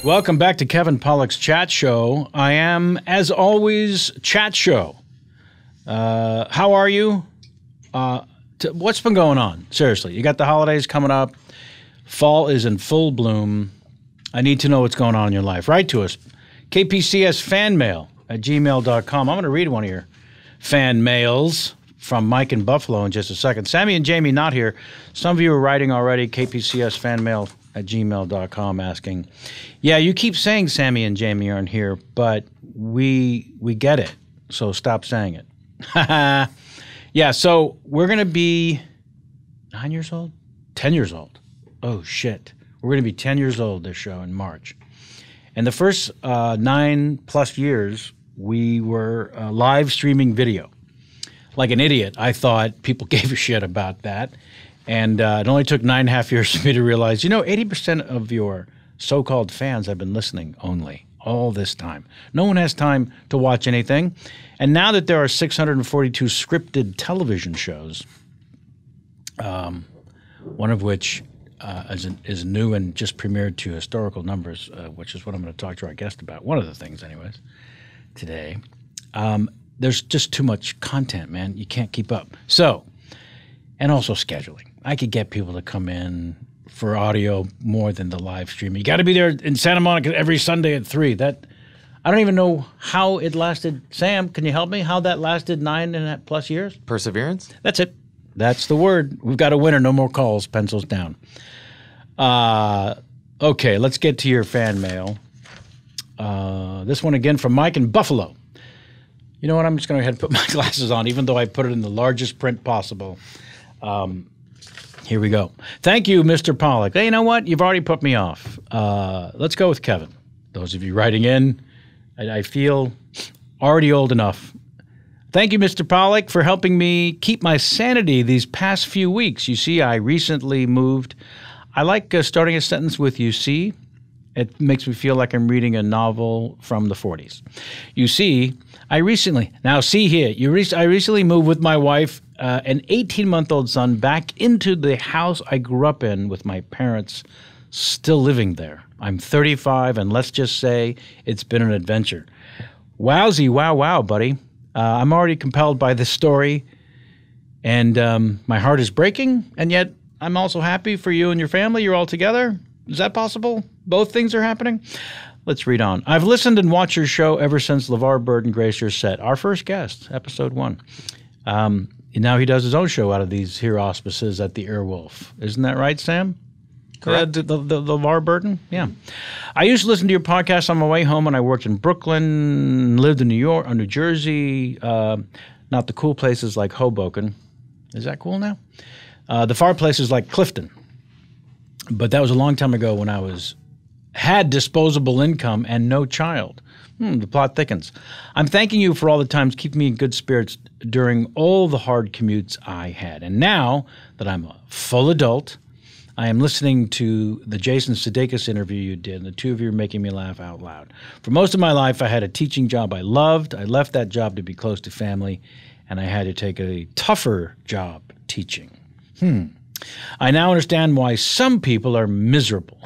Welcome back to Kevin Pollak's Chat Show. I am, as always, Chat Show. How are you? What's been going on? Seriously, you got the holidays coming up. Fall is in full bloom. I need to know what's going on in your life. Write to us. KPCS fanmail at gmail.com. I'm going to read one of your fan mails from Mike in Buffalo in just a second. Sammy and Jamie not here. Some of you are writing already. KPCS fanmail at gmail.com asking, yeah, you keep saying Sammy and Jamie aren't here, but we get it, so stop saying it. Yeah, so we're going to be 9 years old? 10 years old. Oh, shit. We're going to be 10 years old this show in March. And the first 9+ years, we were live streaming video. Like an idiot, I thought people gave a shit about that. And it only took 9.5 years for me to realize, 80% of your so-called fans have been listening only all this time. No one has time to watch anything. And now that there are 642 scripted television shows, one of which is new and just premiered to historical numbers, which is what I'm going to talk to our guest about. One of the things, anyways, today. There's just too much content, man. You can't keep up. So, and also scheduling. I could get people to come in for audio more than the live streaming. You got to be there in Santa Monica every Sunday at 3. I don't even know how it lasted. Sam, can you help me? How that lasted 9+ years? Perseverance? That's it. That's the word. We've got a winner. No more calls. Pencils down. Okay, let's get to your fan mail. This one again from Mike in Buffalo. You know what? I'm just going to go ahead and put my glasses on, even though I put it in the largest print possible. Here we go. Thank you, Mr. Pollak. Hey, you know what? You've already put me off. Let's go with Kevin. Those of you writing in, I feel already old enough. Thank you, Mr. Pollak, for helping me keep my sanity these past few weeks. You see, I recently moved. I like starting a sentence with "you see." It makes me feel like I'm reading a novel from the 40s. You see, I recently moved with my wife, an 18-month-old son, back into the house I grew up in with my parents still living there. I'm 35, and let's just say it's been an adventure. Wowzy, wow, buddy. I'm already compelled by this story, and my heart is breaking, and yet I'm also happy for you and your family. You're all together. Is that possible? Both things are happening? Let's read on. I've listened and watched your show ever since LeVar Burton graced your set. Our first guest, episode 1. And now he does his own show out of these here auspices at the Earwolf. Isn't that right, Sam? Correct. The LeVar Burton? Yeah. I used to listen to your podcast on my way home when I worked in Brooklyn, lived in New York, or New Jersey, not the cool places like Hoboken. Is that cool now? The far places like Clifton. But that was a long time ago when I had disposable income and no child. The plot thickens. I'm thanking you for all the times keeping me in good spirits during all the hard commutes I had. And now that I'm a full adult, I am listening to the Jason Sudeikis interview you did, and the two of you are making me laugh out loud. For most of my life, I had a teaching job I loved. I left that job to be close to family, and I had to take a tougher job teaching. I now understand why some people are miserable.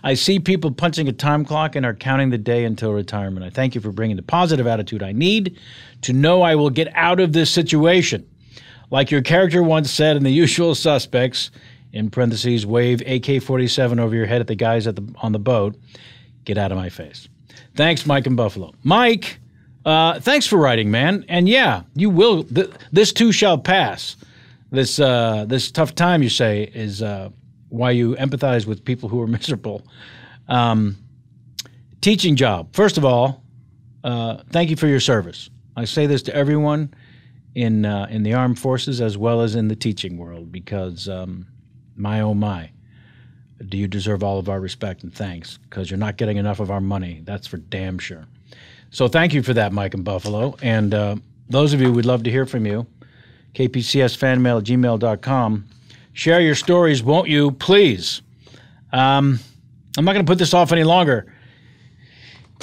I see people punching a time clock and are counting the day until retirement. I thank you for bringing the positive attitude I need to know I will get out of this situation. Like your character once said in The Usual Suspects, in parentheses, wave AK-47 over your head at the guys on the boat, get out of my face. Thanks, Mike in Buffalo. Mike, thanks for writing, man. And yeah, you will. This too shall pass. This tough time, you say, is why you empathize with people who are miserable. Teaching job. First of all, thank you for your service. I say this to everyone in the armed forces as well as in the teaching world because, my oh my, do you deserve all of our respect and thanks because you're not getting enough of our money. That's for damn sure. So thank you for that, Mike in Buffalo. And those of you, we'd love to hear from you. KPCSfanmail@gmail.com. Share your stories, won't you? Please. I'm not going to put this off any longer.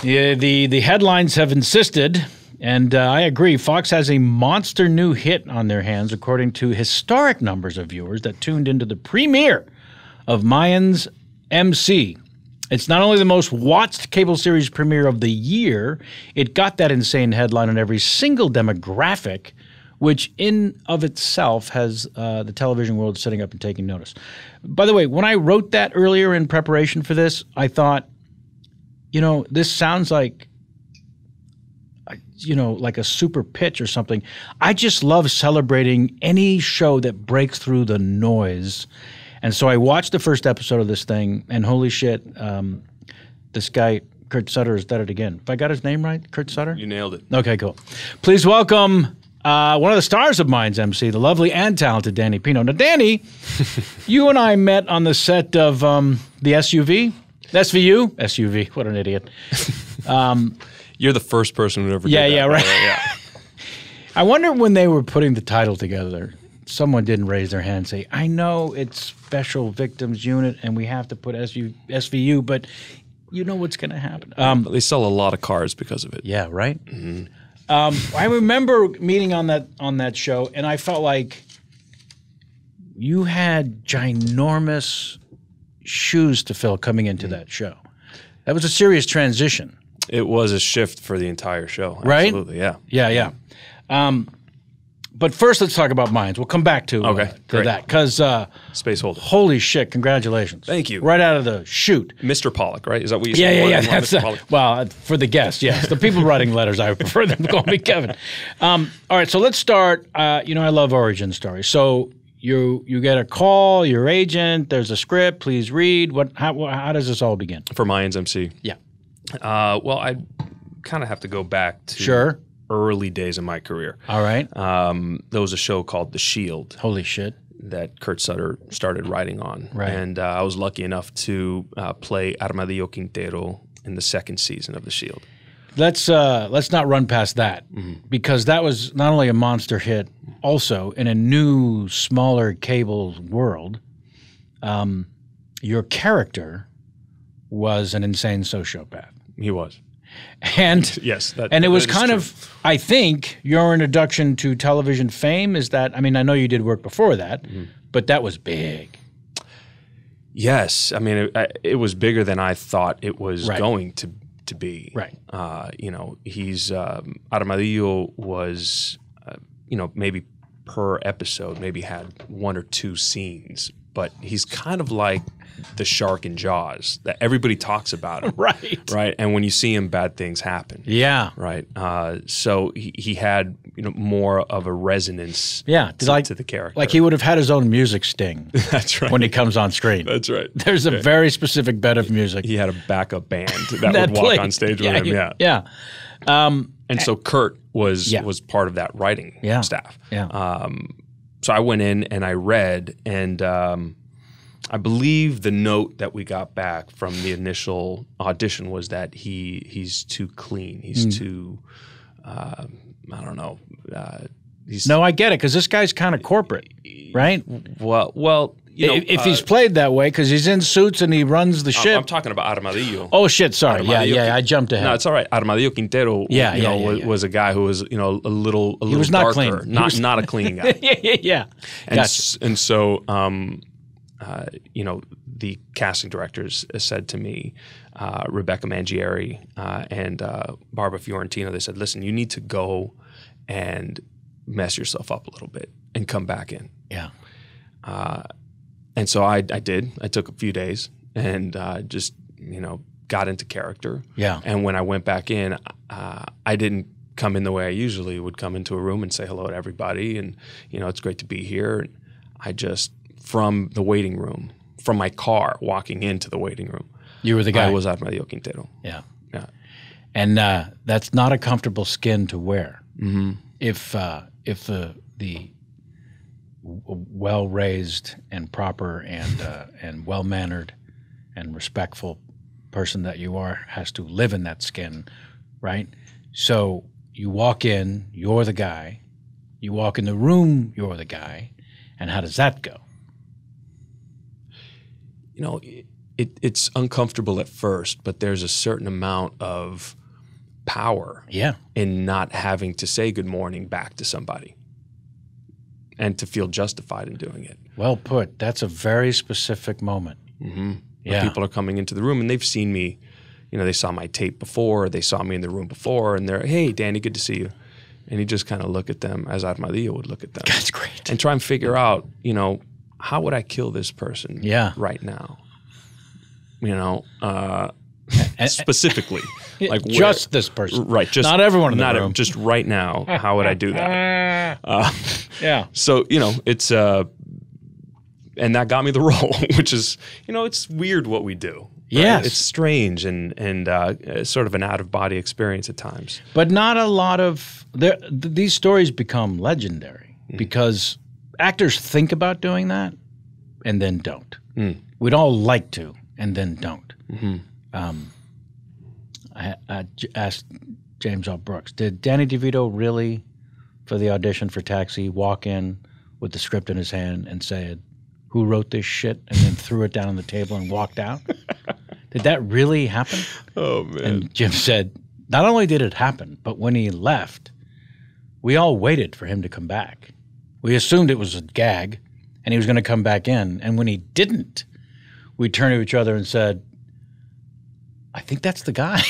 The headlines have insisted, and I agree, Fox has a monster new hit on their hands, according to historic numbers of viewers that tuned into the premiere of Mayans MC. It's not only the most watched cable series premiere of the year, it got that insane headline on every single demographic, which in of itself has the television world sitting up and taking notice. By the way, when I wrote that earlier in preparation for this, I thought, this sounds like, like a super pitch or something. I just love celebrating any show that breaks through the noise. And so I watched the first episode of this thing, and holy shit, this guy, Kurt Sutter, has done it again. If I got his name right, Kurt Sutter? You nailed it. Okay, cool. Please welcome one of the stars of Mayans MC, the lovely and talented Danny Pino. Now, Danny, you and I met on the set of the SUV. SVU? SUV. What an idiot. You're the first person who ever did that. Yeah, right. Yeah. I wonder when they were putting the title together, someone didn't raise their hand and say, I know it's Special Victims Unit and we have to put SVU, but you know what's going to happen. They sell a lot of cars because of it. Yeah, right? Mm-hmm. I remember meeting on that show, and I felt like you had ginormous shoes to fill coming into that show. That was a serious transition. It was a shift for the entire show. Right? Absolutely, yeah. Yeah. But first, let's talk about Mayans. We'll come back to that because Space Holder. Holy shit! Congratulations. Thank you. Right out of the chute. Mr. Pollock, right? Is that what you said? Yeah. That's well, for the guests, yes. The people writing letters, I would prefer them to call me Kevin. All right, so let's start. I love origin stories. So you get a call, your agent. There's a script. Please read. How does this all begin? For Mayans MC. Yeah. Well, I kind of have to go back to early days of my career. All right. There was a show called The Shield. Holy shit. That Kurt Sutter started writing on. Right. And I was lucky enough to play Armadillo Quintero in the second season of The Shield. Let's not run past that because that was not only a monster hit, also in a new, smaller cable world, your character was an insane sociopath. He was. And yes, and it was kind of, I think, your introduction to television fame is that, I know you did work before that, but that was big. Yes. It was bigger than I thought it was going to be. Right. He's, Armadillo was, maybe per episode, maybe had one or two scenes, but he's kind of like the shark in Jaws that everybody talks about him. Right. And when you see him, bad things happen. Yeah. Right. So he had, more of a resonance to the character. Like he would have had his own music sting. That's right. When he comes on screen. That's right. There's a very specific bed of music. He had a backup band that would walk on stage with him. Yeah. And so Kurt was part of that writing staff. Yeah. So I went in and I read, and I believe the note that we got back from the initial audition was that he's too clean. He's too, I don't know. No, I get it, because this guy's kind of corporate, right? Well, if he's played that way, because he's in suits and he runs the ship. I'm talking about Armadillo. Oh shit! Sorry, I jumped ahead. No, it's all right. Armadillo Quintero, was a guy who was, a little he was darker, not clean. not a clean guy. Yeah. And so, the casting directors said to me, Rebecca Mangieri and Barbara Fiorentino, they said, listen, you need to go and mess yourself up a little bit and come back in. Yeah. And so I did. I took a few days and just, got into character. Yeah. And when I went back in, I didn't come in the way I usually would come into a room and say hello to everybody and, it's great to be here. And I just, from the waiting room, from my car, walking into the waiting room. You were the guy. I was Armadillo Quintero. Yeah. Yeah. And that's not a comfortable skin to wear. Mm-hmm. If the well-raised and proper and well-mannered and respectful person that you are has to live in that skin, right? So you walk in, you're the guy. You walk in the room, you're the guy. And how does that go? It's uncomfortable at first, but there's a certain amount of power in not having to say good morning back to somebody and to feel justified in doing it. Well put. That's a very specific moment. Mm-hmm. when people are coming into the room and they've seen me, they saw my tape before, they saw me in the room before, and they're, hey, Danny, good to see you. And you just kind of look at them as Armadillo would look at them. That's great. And try and figure out, how would I kill this person right now? Specifically. Like just this person. Right. Just not everyone in the room. Just right now, how would I do that? So, it's, and that got me the role, which is, it's weird what we do. Right? Yes. It's strange and sort of an out-of-body experience at times. But not a lot of, these stories become legendary because actors think about doing that and then don't. We'd all like to and then don't. I asked James L. Brooks, did Danny DeVito really, for the audition for Taxi, walk in with the script in his hand and said, who wrote this shit, and then threw it down on the table and walked out? Did that really happen? Oh, man. And Jim said, not only did it happen, but when he left, we all waited for him to come back. We assumed it was a gag, and he was going to come back in. And when he didn't, we turned to each other and said, I think that's the guy.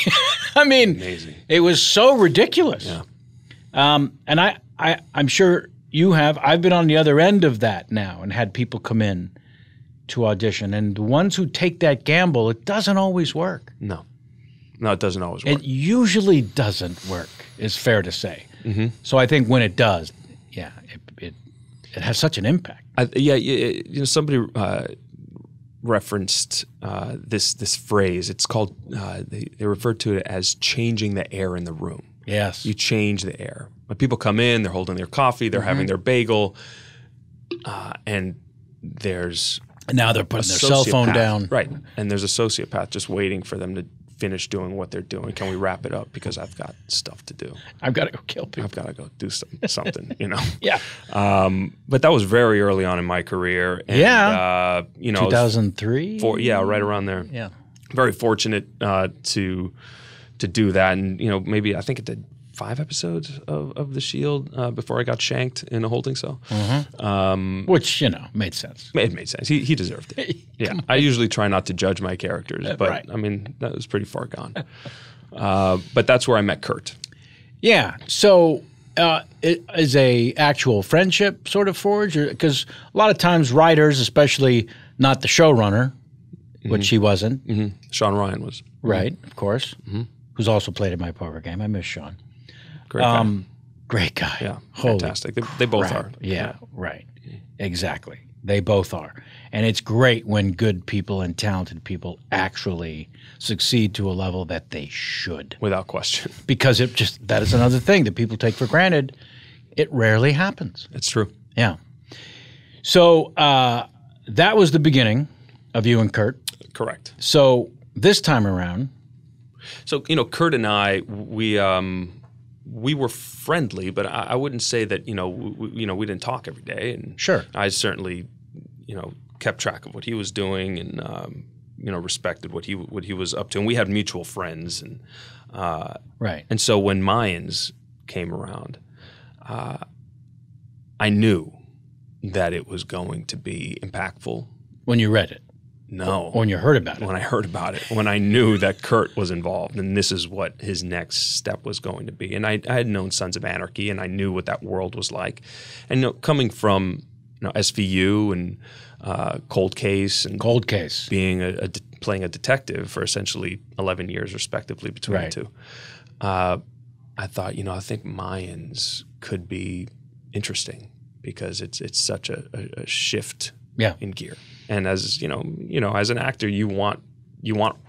I mean, amazing. It was so ridiculous. Yeah. And I'm sure you have. I've been on the other end of that now and had people come in to audition. And the ones who take that gamble, it doesn't always work. No, it doesn't always work. It usually doesn't work, is fair to say. So I think when it does, it has such an impact. Somebody referenced this phrase. It's called, they refer to it as changing the air in the room. Yes. You change the air. When people come in, they're holding their coffee, they're having their bagel, and there's and now they're putting their cell phone down. Right. And there's a sociopath just waiting for them to finish doing what they're doing. Can we wrap it up? Because I've got stuff to do. I've got to go kill people. I've got to go do something, Yeah. But that was very early on in my career. And, 2003? right around there. Yeah. Very fortunate to do that. And, maybe I think it did 5 episodes of The Shield before I got shanked in a holding cell. Which, made sense. It made sense. He deserved it. Yeah. I usually try not to judge my characters, but right. I mean, that was pretty far gone. But that's where I met Kurt. Yeah. So it is a actual friendship sort of forged? Because a lot of times writers, especially not the showrunner, which he wasn't. Sean Ryan was. Right, of course. Who's also played in my poker game. I miss Sean. Great guy. Great guy. Yeah, Holy fantastic. They both crap. are. Yeah, right. Exactly. They both are. And it's great when good people and talented people actually succeed to a level that they should. Without question. Because that is another thing that people take for granted. It rarely happens. It's true. Yeah. So that was the beginning of you and Kurt. Correct. So this time around. So, Kurt and I, we were friendly, but I wouldn't say that, we didn't talk every day. And sure. I certainly, kept track of what he was doing and, respected what he was up to. And we had mutual friends. And right. And so when Mayans came around, I knew that it was going to be impactful. When you read it? No. Or when you heard about it? When I heard about it. When I knew that Kurt was involved and this is what his next step was going to be. And I had known Sons of Anarchy and I knew what that world was like. And coming from SVU and Cold Case and being playing a detective for essentially 11 years respectively between the two, I thought, I think Mayans could be interesting because it's such a shift in gear. And as as an actor, you want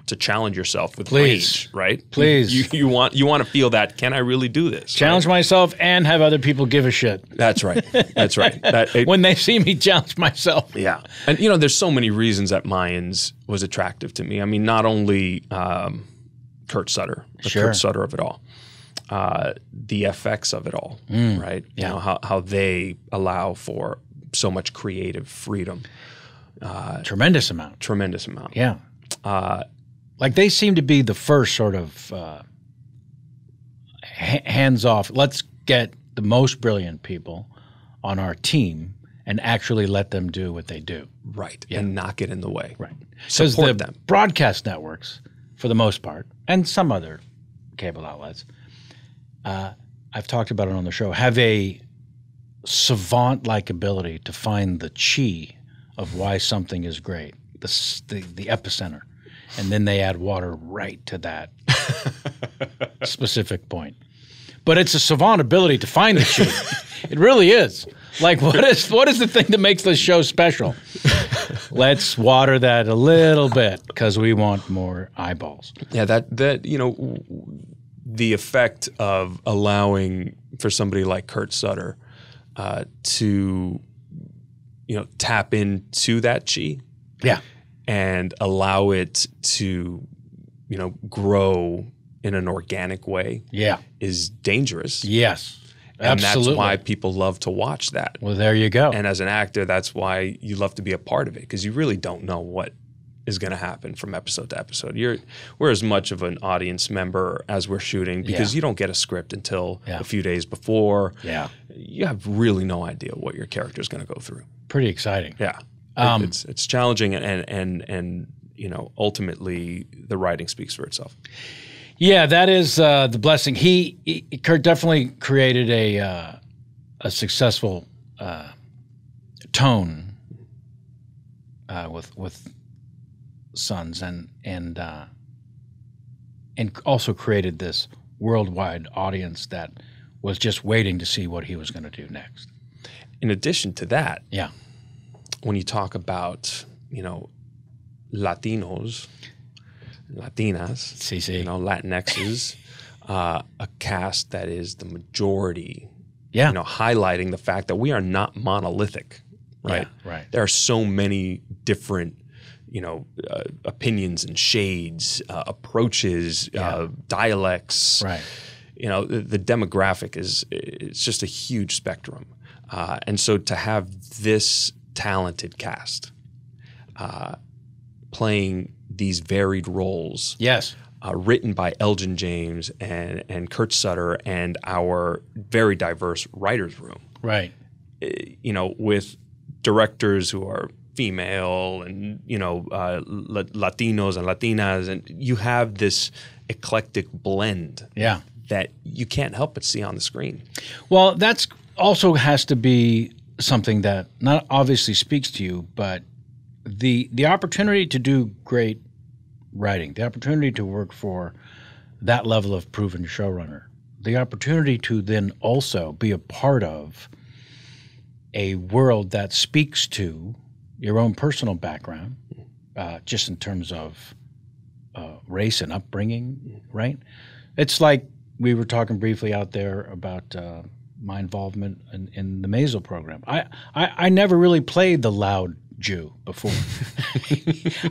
to challenge yourself with range, right? Please, you want to feel that. Can I really do this? Challenge myself and have other people give a shit. That's right. That's right. When they see me challenge myself. Yeah, and there's so many reasons that Mayans was attractive to me. I mean, not only Kurt Sutter, the Kurt Sutter of it all, the FX of it all, right? Yeah. How they allow for so much creative freedom. Tremendous amount. Yeah. Like they seem to be the first sort of hands off. Let's get the most brilliant people on our team and actually let them do what they do. Right. Yeah. And not get in the way. Right. Support them. Broadcast networks, for the most part, and some other cable outlets, I've talked about it on the show, have a savant-like ability to find the chi of why something is great, the epicenter, and then they add water right to that specific point. But it's a savant ability to find the chi. It really is. Like, what is the thing that makes this show special? Let's water that a little bit because we want more eyeballs. Yeah, that the effect of allowing for somebody like Kurt Sutter to tap into that chi, and allow it to grow in an organic way, is dangerous. Yes, and absolutely. that's why people love to watch that. Well, there you go. And as an actor, that's why you love to be a part of it, because you really don't know what is going to happen from episode to episode. We're as much of an audience member as we're shooting, because you don't get a script until a few days before. Yeah, you have really no idea what your character is going to go through. Pretty exciting. Yeah, it's challenging, and ultimately the writing speaks for itself. Yeah, that is the blessing. Kurt definitely created a successful tone with Sons, and also created this worldwide audience that was just waiting to see what he was going to do next. In addition to that, when you talk about Latinos, Latinas, Latinxes, a cast that is the majority, highlighting the fact that we are not monolithic, right? Yeah, right. There are so many different opinions and shades, approaches, dialects. Right. The demographic it's just a huge spectrum. And so to have this talented cast playing these varied roles, written by Elgin James and Kurt Sutter and our very diverse writers' room, right? With directors who are female and Latinos and Latinas, and you have this eclectic blend that you can't help but see on the screen. Well, that's also has to be something that not obviously speaks to you, but the opportunity to do great writing, the opportunity to work for that level of proven showrunner, the opportunity to then also be a part of a world that speaks to your own personal background, just in terms of race and upbringing, right? It's like we were talking briefly out there about my involvement in the Maisel program. I never really played the loud Jew before.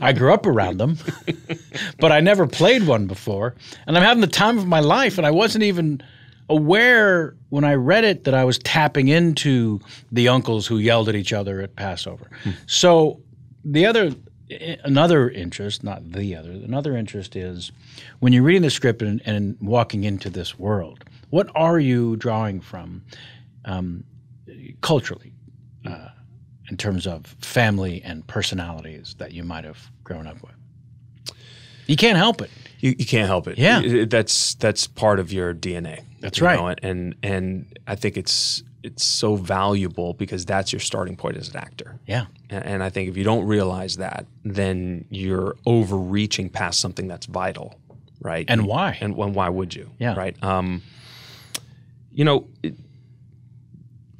I grew up around them, but I never played one before. And I'm having the time of my life, and I wasn't even aware when I read it that I was tapping into the uncles who yelled at each other at Passover. So another interest is when you're reading the script and walking into this world, what are you drawing from culturally in terms of family and personalities that you might have grown up with? You can't help it. You can't help it. Yeah. That's part of your DNA. That's right. And I think it's so valuable because that's your starting point as an actor. Yeah. And I think if you don't realize that, then you're overreaching past something that's vital, right? And why? And why would you? Yeah. Right.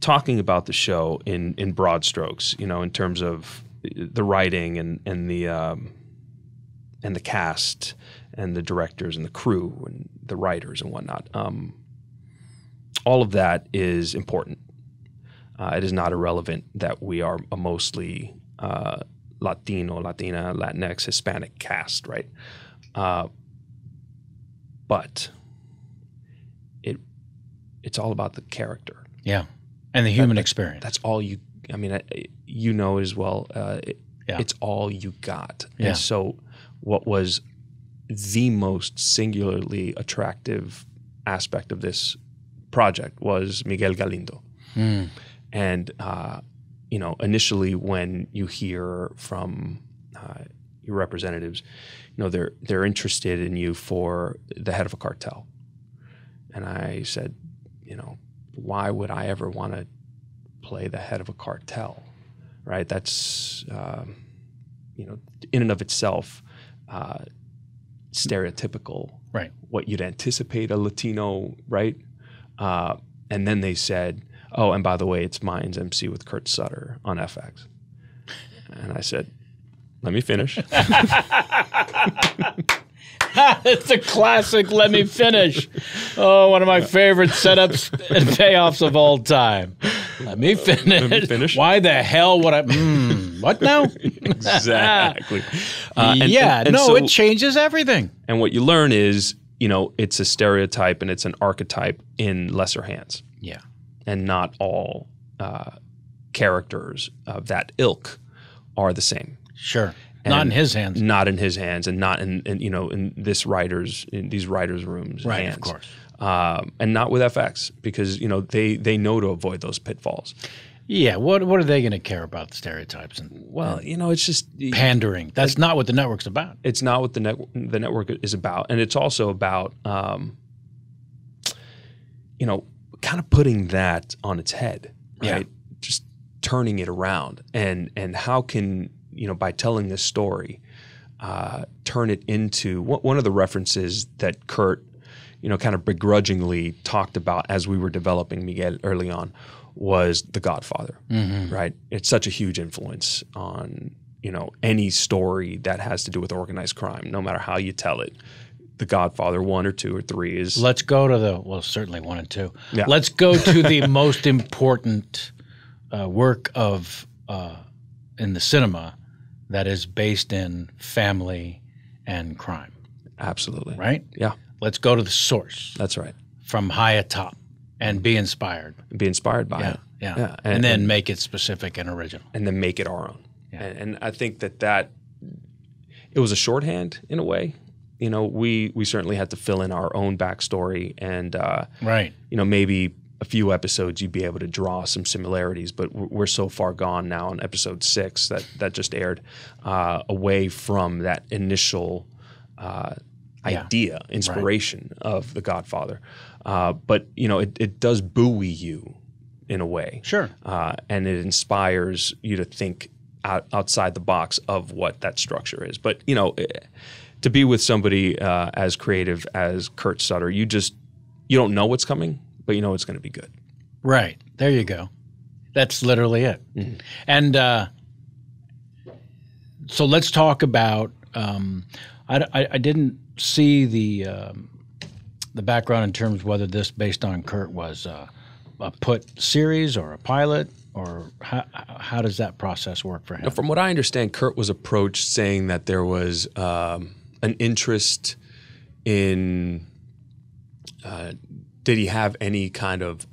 Talking about the show in broad strokes, in terms of the writing and the cast and the directors and the crew and the writers and whatnot. All of that is important. It is not irrelevant that we are a mostly Latino, Latina, Latinx, Hispanic cast, right? But it's all about the character. Yeah, and the human experience. That's all you. I mean, as well. It's all you got. Yeah. And so, what was the most singularly attractive aspect of this project was Miguel Galindo. And you know, initially when you hear from your representatives, you know, they're interested in you for the head of a cartel. And I said, you know, why would I ever want to play the head of a cartel, right? That's, you know, in and of itself, stereotypical, right? What you'd anticipate a Latino, right? And then they said, oh, and by the way, it's Mayans MC with Kurt Sutter on FX. And I said, let me finish. It's a classic, let me finish. Oh, one of my favorite setups and payoffs of all time. Let me finish. Let me finish. Why the hell would I? What now? Exactly. So it changes everything. And what you learn is, you know, it's a stereotype and it's an archetype in lesser hands. Yeah. And not all characters of that ilk are the same. Sure. And not in his hands. Not in his hands, and not in you know, in these writers' rooms. Right, hands. of course. And not with FX, because, you know, they know to avoid those pitfalls. Yeah, what are they going to care about the stereotypes and you know, it's just pandering. That's not what the network's about. It's not what the network is about, and it's also about you know, kind of putting that on its head, right? Yeah. Just turning it around, and how can, you know, by telling this story, turn it into one of the references that Kurt, you know, kind of begrudgingly talked about as we were developing Miguel early on was The Godfather, right? It's such a huge influence on, you know, any story that has to do with organized crime, no matter how you tell it. The Godfather 1 or 2 or 3 is. Let's go to certainly 1 and 2. Yeah. Let's go to the most important work of in the cinema that is based in family and crime. Absolutely. Right? Yeah. Let's go to the source. That's right. From high atop and be inspired. Be inspired by it. Yeah. And then make it specific and original. And then make it our own. Yeah. And I think that it was a shorthand in a way. You know, we certainly had to fill in our own backstory, and right. You know, maybe a few episodes you'd be able to draw some similarities, but we're so far gone now on episode 6 that just aired, away from that initial idea, inspiration of The Godfather. But, you know, it does buoy you in a way. Sure. And it inspires you to think outside the box of what that structure is. But, you know, to be with somebody as creative as Kurt Sutter, you don't know what's coming, but you know it's going to be good. Right. There you go. That's literally it. Mm-hmm. And so let's talk about, I didn't see the background in terms of whether this, based on Kurt, was a put series or a pilot, or how does that process work for him? Now, from what I understand, Kurt was approached saying that there was an interest in did he have any kind of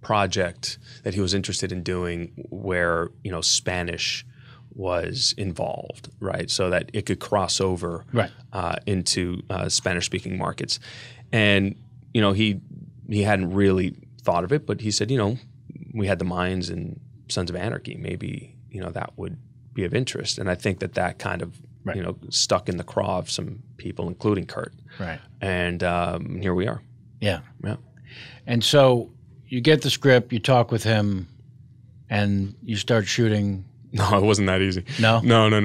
project that he was interested in doing where, you know, Spanish was involved, right? So that it could cross over into Spanish-speaking markets. And, you know, he hadn't really thought of it, but he said, you know, we had the Mayans and Sons of Anarchy. Maybe, you know, that would be of interest. And I think that kind of, you know, stuck in the craw of some people, including Kurt. Right. And here we are. Yeah. Yeah. And so you get the script, you talk with him, and you start shooting. No, it wasn't that easy. No? No. No.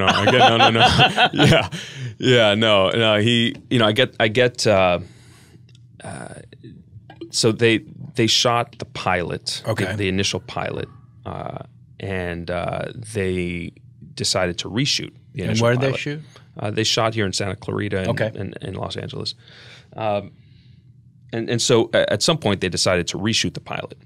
Yeah. No. He, you know, I get. So they shot the pilot, the initial pilot, and they decided to reshoot the initial pilot. And where did they shoot? They shot here in Santa Clarita in Los Angeles. And so at some point they decided to reshoot the pilot.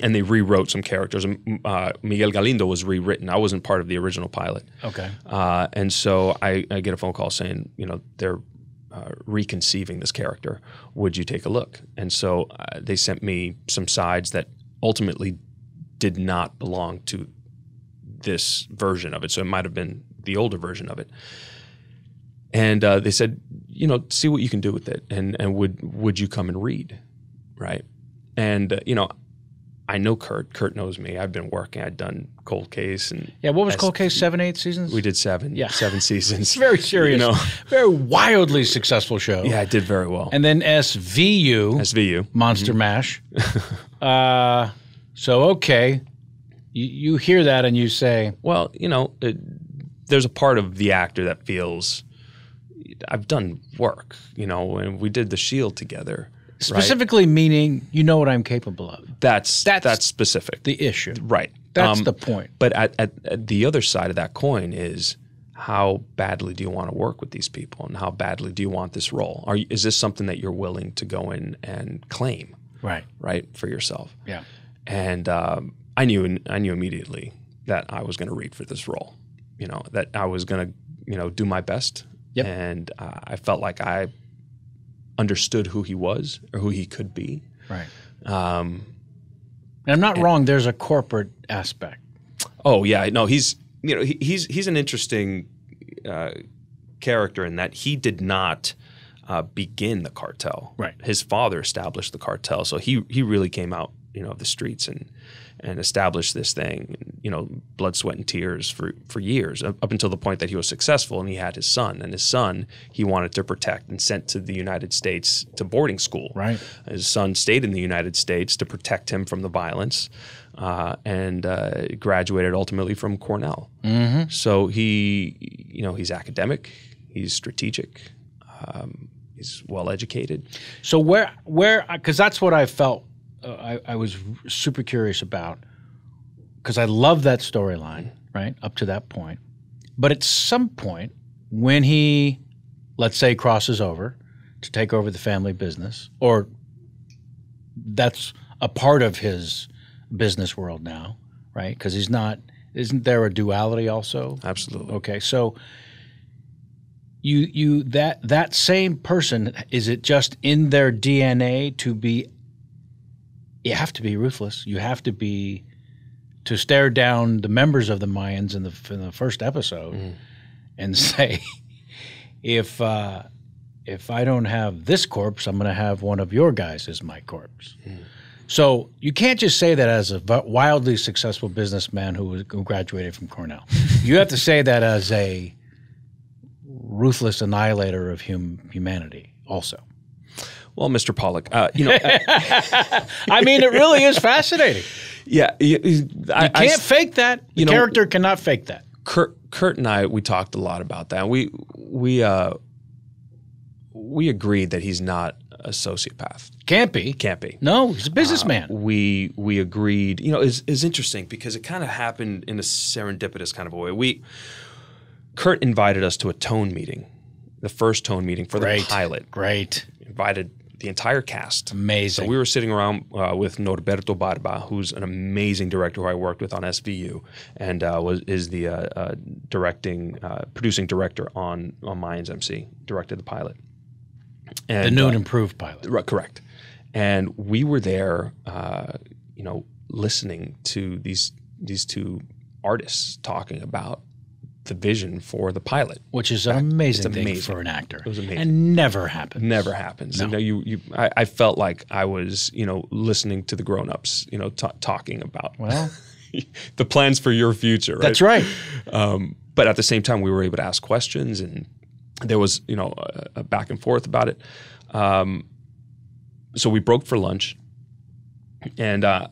And they rewrote some characters. Miguel Galindo was rewritten. I wasn't part of the original pilot. Okay. And so I get a phone call saying, you know, they're reconceiving this character. Would you take a look? And so they sent me some sides that ultimately did not belong to this version of it. So it might have been the older version of it. And they said, you know, see what you can do with it. And would you come and read? Right. And, you know, I know Kurt. Kurt knows me. I've been working. I'd done Cold Case and Yeah, what was Cold Case? 7, 8 seasons? we did 7 seasons. It's very serious, very wildly successful show. Yeah, I did very well. And then SVU, Monster Mash. So okay, you hear that and you say, well, there's a part of the actor that feels I've done work, and we did The Shield together. Specifically meaning you know what I'm capable of. That's specific. The issue. Right. That's the point. But at the other side of that coin is how badly do you want to work with these people and how badly do you want this role? Is this something that you're willing to go in and claim? Right, for yourself. Yeah. And I knew immediately that I was going to read for this role, that I was going to, do my best. Yep. And I felt like I understood who he was or who he could be. Right. And I'm not wrong. There's a corporate aspect. Oh yeah, no, he's an interesting character in that he did not begin the cartel. Right. His father established the cartel, so he really came out of the streets and established this thing. Blood, sweat, and tears for years up until the point that he was successful and he had his son. And his son he wanted to protect and sent to the United States to boarding school. Right. His son stayed in the United States to protect him from the violence, and graduated ultimately from Cornell. Mm-hmm. So he's academic, he's strategic, he's well educated. So where because that's what I felt. I was super curious about, because I love that storyline, right, up to that point. But at some point, when he, let's say, crosses over to take over the family business, or that's a part of his business world now, right? Because isn't there a duality also? Absolutely. Okay, so that same person, is it just in their DNA to be? You have to be ruthless. You have to stare down the members of the Mayans in the first episode and say, if I don't have this corpse, I'm going to have one of your guys as my corpse. So you can't just say that as a wildly successful businessman who graduated from Cornell. You have to say that as a ruthless annihilator of humanity also. Well, Mr. Pollock, I mean, it really is fascinating. Yeah. You can't fake that. The character cannot fake that. Kurt and I, we talked a lot about that. We agreed that he's not a sociopath. Can't be. No, he's a businessman. We agreed. It's interesting because it kind of happened in a serendipitous kind of a way. Kurt invited us to a tone meeting, the first tone meeting for the pilot. Great. Invited the entire cast. Amazing. So we were sitting around with Norberto Barba, who's an amazing director who I worked with on SVU, and is the producing director on Mayans MC. Directed the pilot. And, the new and improved pilot. Right, correct. And we were there, listening to these two artists talking about the vision for the pilot, which is an amazing thing for an actor. It was amazing, and never happens. Never happens. No. I felt like I was, listening to the grown-ups, talking about the plans for your future. Right? That's right. But at the same time, we were able to ask questions, and there was, a back and forth about it. So we broke for lunch, and I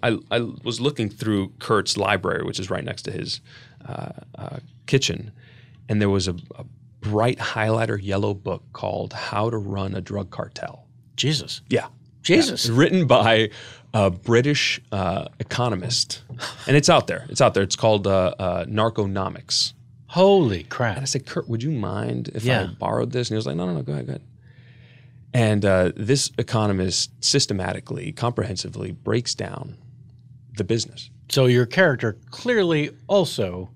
was looking through Kurt's library, which is right next to his kitchen, and there was a bright highlighter yellow book called How to Run a Drug Cartel. Jesus. Yeah. Jesus. Yeah. Written by a British economist. And it's out there. It's called Narconomics. Holy crap. And I said, Kurt, would you mind if I borrowed this? And he was like, no, go ahead. And this economist systematically, comprehensively breaks down the business. So your character clearly also...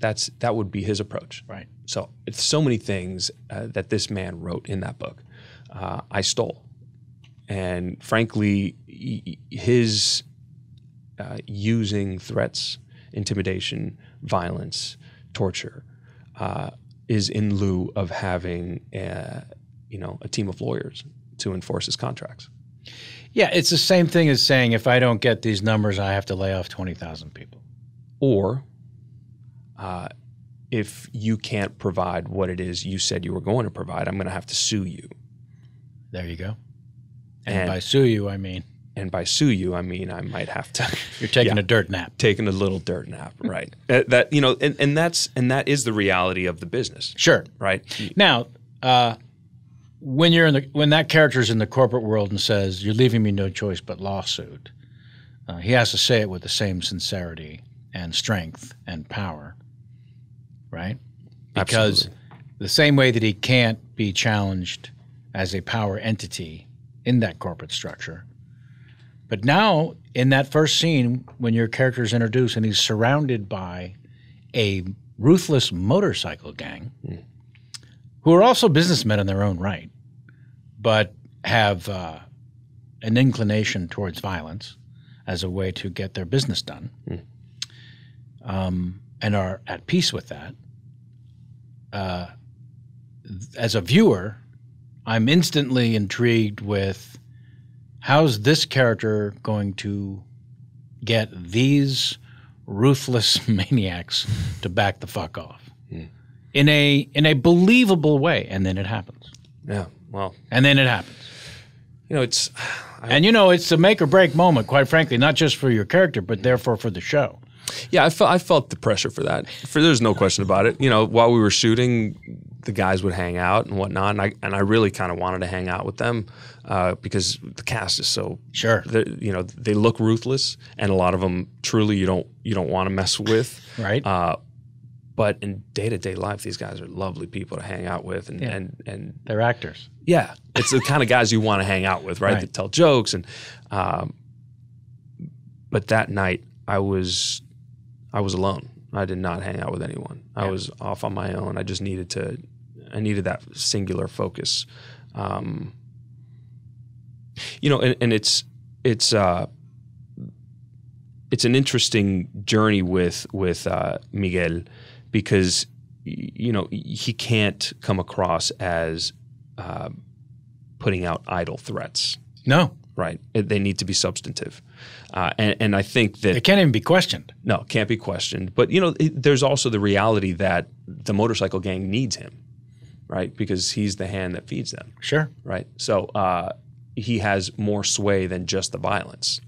That would be his approach. Right. So it's so many things that this man wrote in that book I stole. And frankly, his using threats, intimidation, violence, torture is in lieu of having a team of lawyers to enforce his contracts. Yeah, it's the same thing as saying if I don't get these numbers, I have to lay off 20,000 people. Or if you can't provide what it is you said you were going to provide, I'm going to have to sue you. There you go. And by sue you, I mean... And by sue you, I mean I might have to... You're taking a dirt nap. Taking a little dirt nap, right. That you know, and that is the reality of the business. Sure. Right? Now, when that character's in the corporate world and says, you're leaving me no choice but lawsuit, he has to say it with the same sincerity and strength and power, right? Because the same way that he can't be challenged as a power entity in that corporate structure. But now, in that first scene, when your character is introduced and he's surrounded by a ruthless motorcycle gang who are also businessmen in their own right, but have an inclination towards violence as a way to get their business done, and are at peace with that. As a viewer, I'm instantly intrigued with how's this character going to get these ruthless maniacs to back the fuck off in a believable way, and then it happens. Yeah, well, and then it happens. You know, it's it's a make or break moment, quite frankly, not just for your character, but therefore for the show. Yeah, I felt the pressure for that. There's no question about it. You know, while we were shooting, the guys would hang out and whatnot, and I really kind of wanted to hang out with them because the cast is so sure. You know, they look ruthless, and a lot of them truly you don't want to mess with. Right. But in day-to-day life, these guys are lovely people to hang out with, and they're actors. Yeah, it's the kind of guys you want to hang out with, right? That tell jokes, and but that night I was alone. I did not hang out with anyone. I was off on my own. I just needed that singular focus. You know, and it's an interesting journey with Miguel, because you know he can't come across as putting out idle threats. No. Right. They need to be substantive. And I think that... It can't even be questioned. No, can't be questioned. But, you know, there's also the reality that the motorcycle gang needs him, right? Because he's the hand that feeds them. Sure. Right? So he has more sway than just the violence.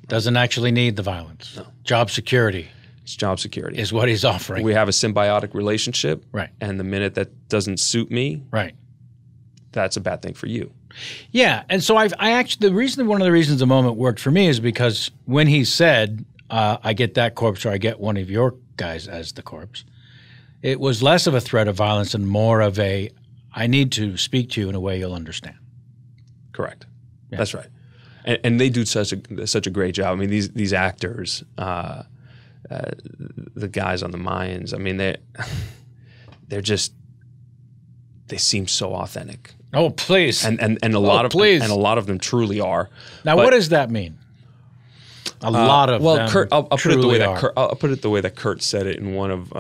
Doesn't actually need the violence. No. Job security. It's job security. Is what he's offering. We have a symbiotic relationship. Right. And the minute that doesn't suit me... Right. That's a bad thing for you. Yeah, and so I actually one of the reasons the moment worked for me is because when he said, "I get that corpse," or "I get one of your guys as the corpse," it was less of a threat of violence and more of a, "I need to speak to you in a way you'll understand." Correct. Yeah. That's right, and they do such a great job. I mean, these actors, the guys on the Mayans. I mean, they seem so authentic. Oh, please. And a lot of them truly are. Now, what does that mean? A lot of them Kurt, I'll put it the way are. I'll put it the way that Kurt said it in one of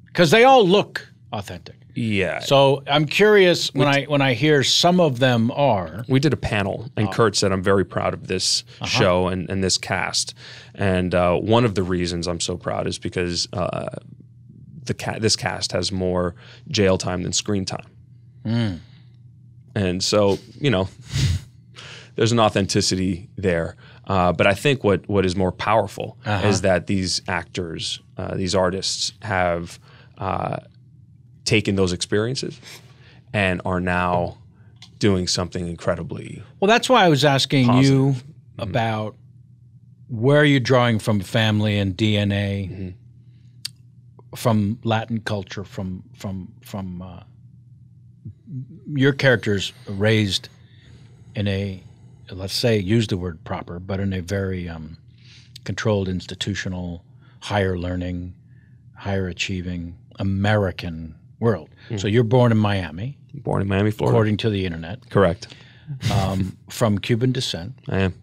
because they all look authentic. Yeah. So I'm curious when I hear some of them are. We did a panel, and Kurt said, "I'm very proud of this show and this cast." And one of the reasons I'm so proud is because this cast has more jail time than screen time. And so, you know, there's an authenticity there. But I think what is more powerful is that these actors, these artists have taken those experiences and are now doing something incredibly Well, that's why I was asking positive. You about where you're drawing from family and DNA, from Latin culture, from your characters raised in a, let's say, use the word proper, but in a very controlled, institutional, higher learning, higher achieving American world. So you're born in Miami. Born in Miami, Florida. According to the internet. Correct. From Cuban descent. I am.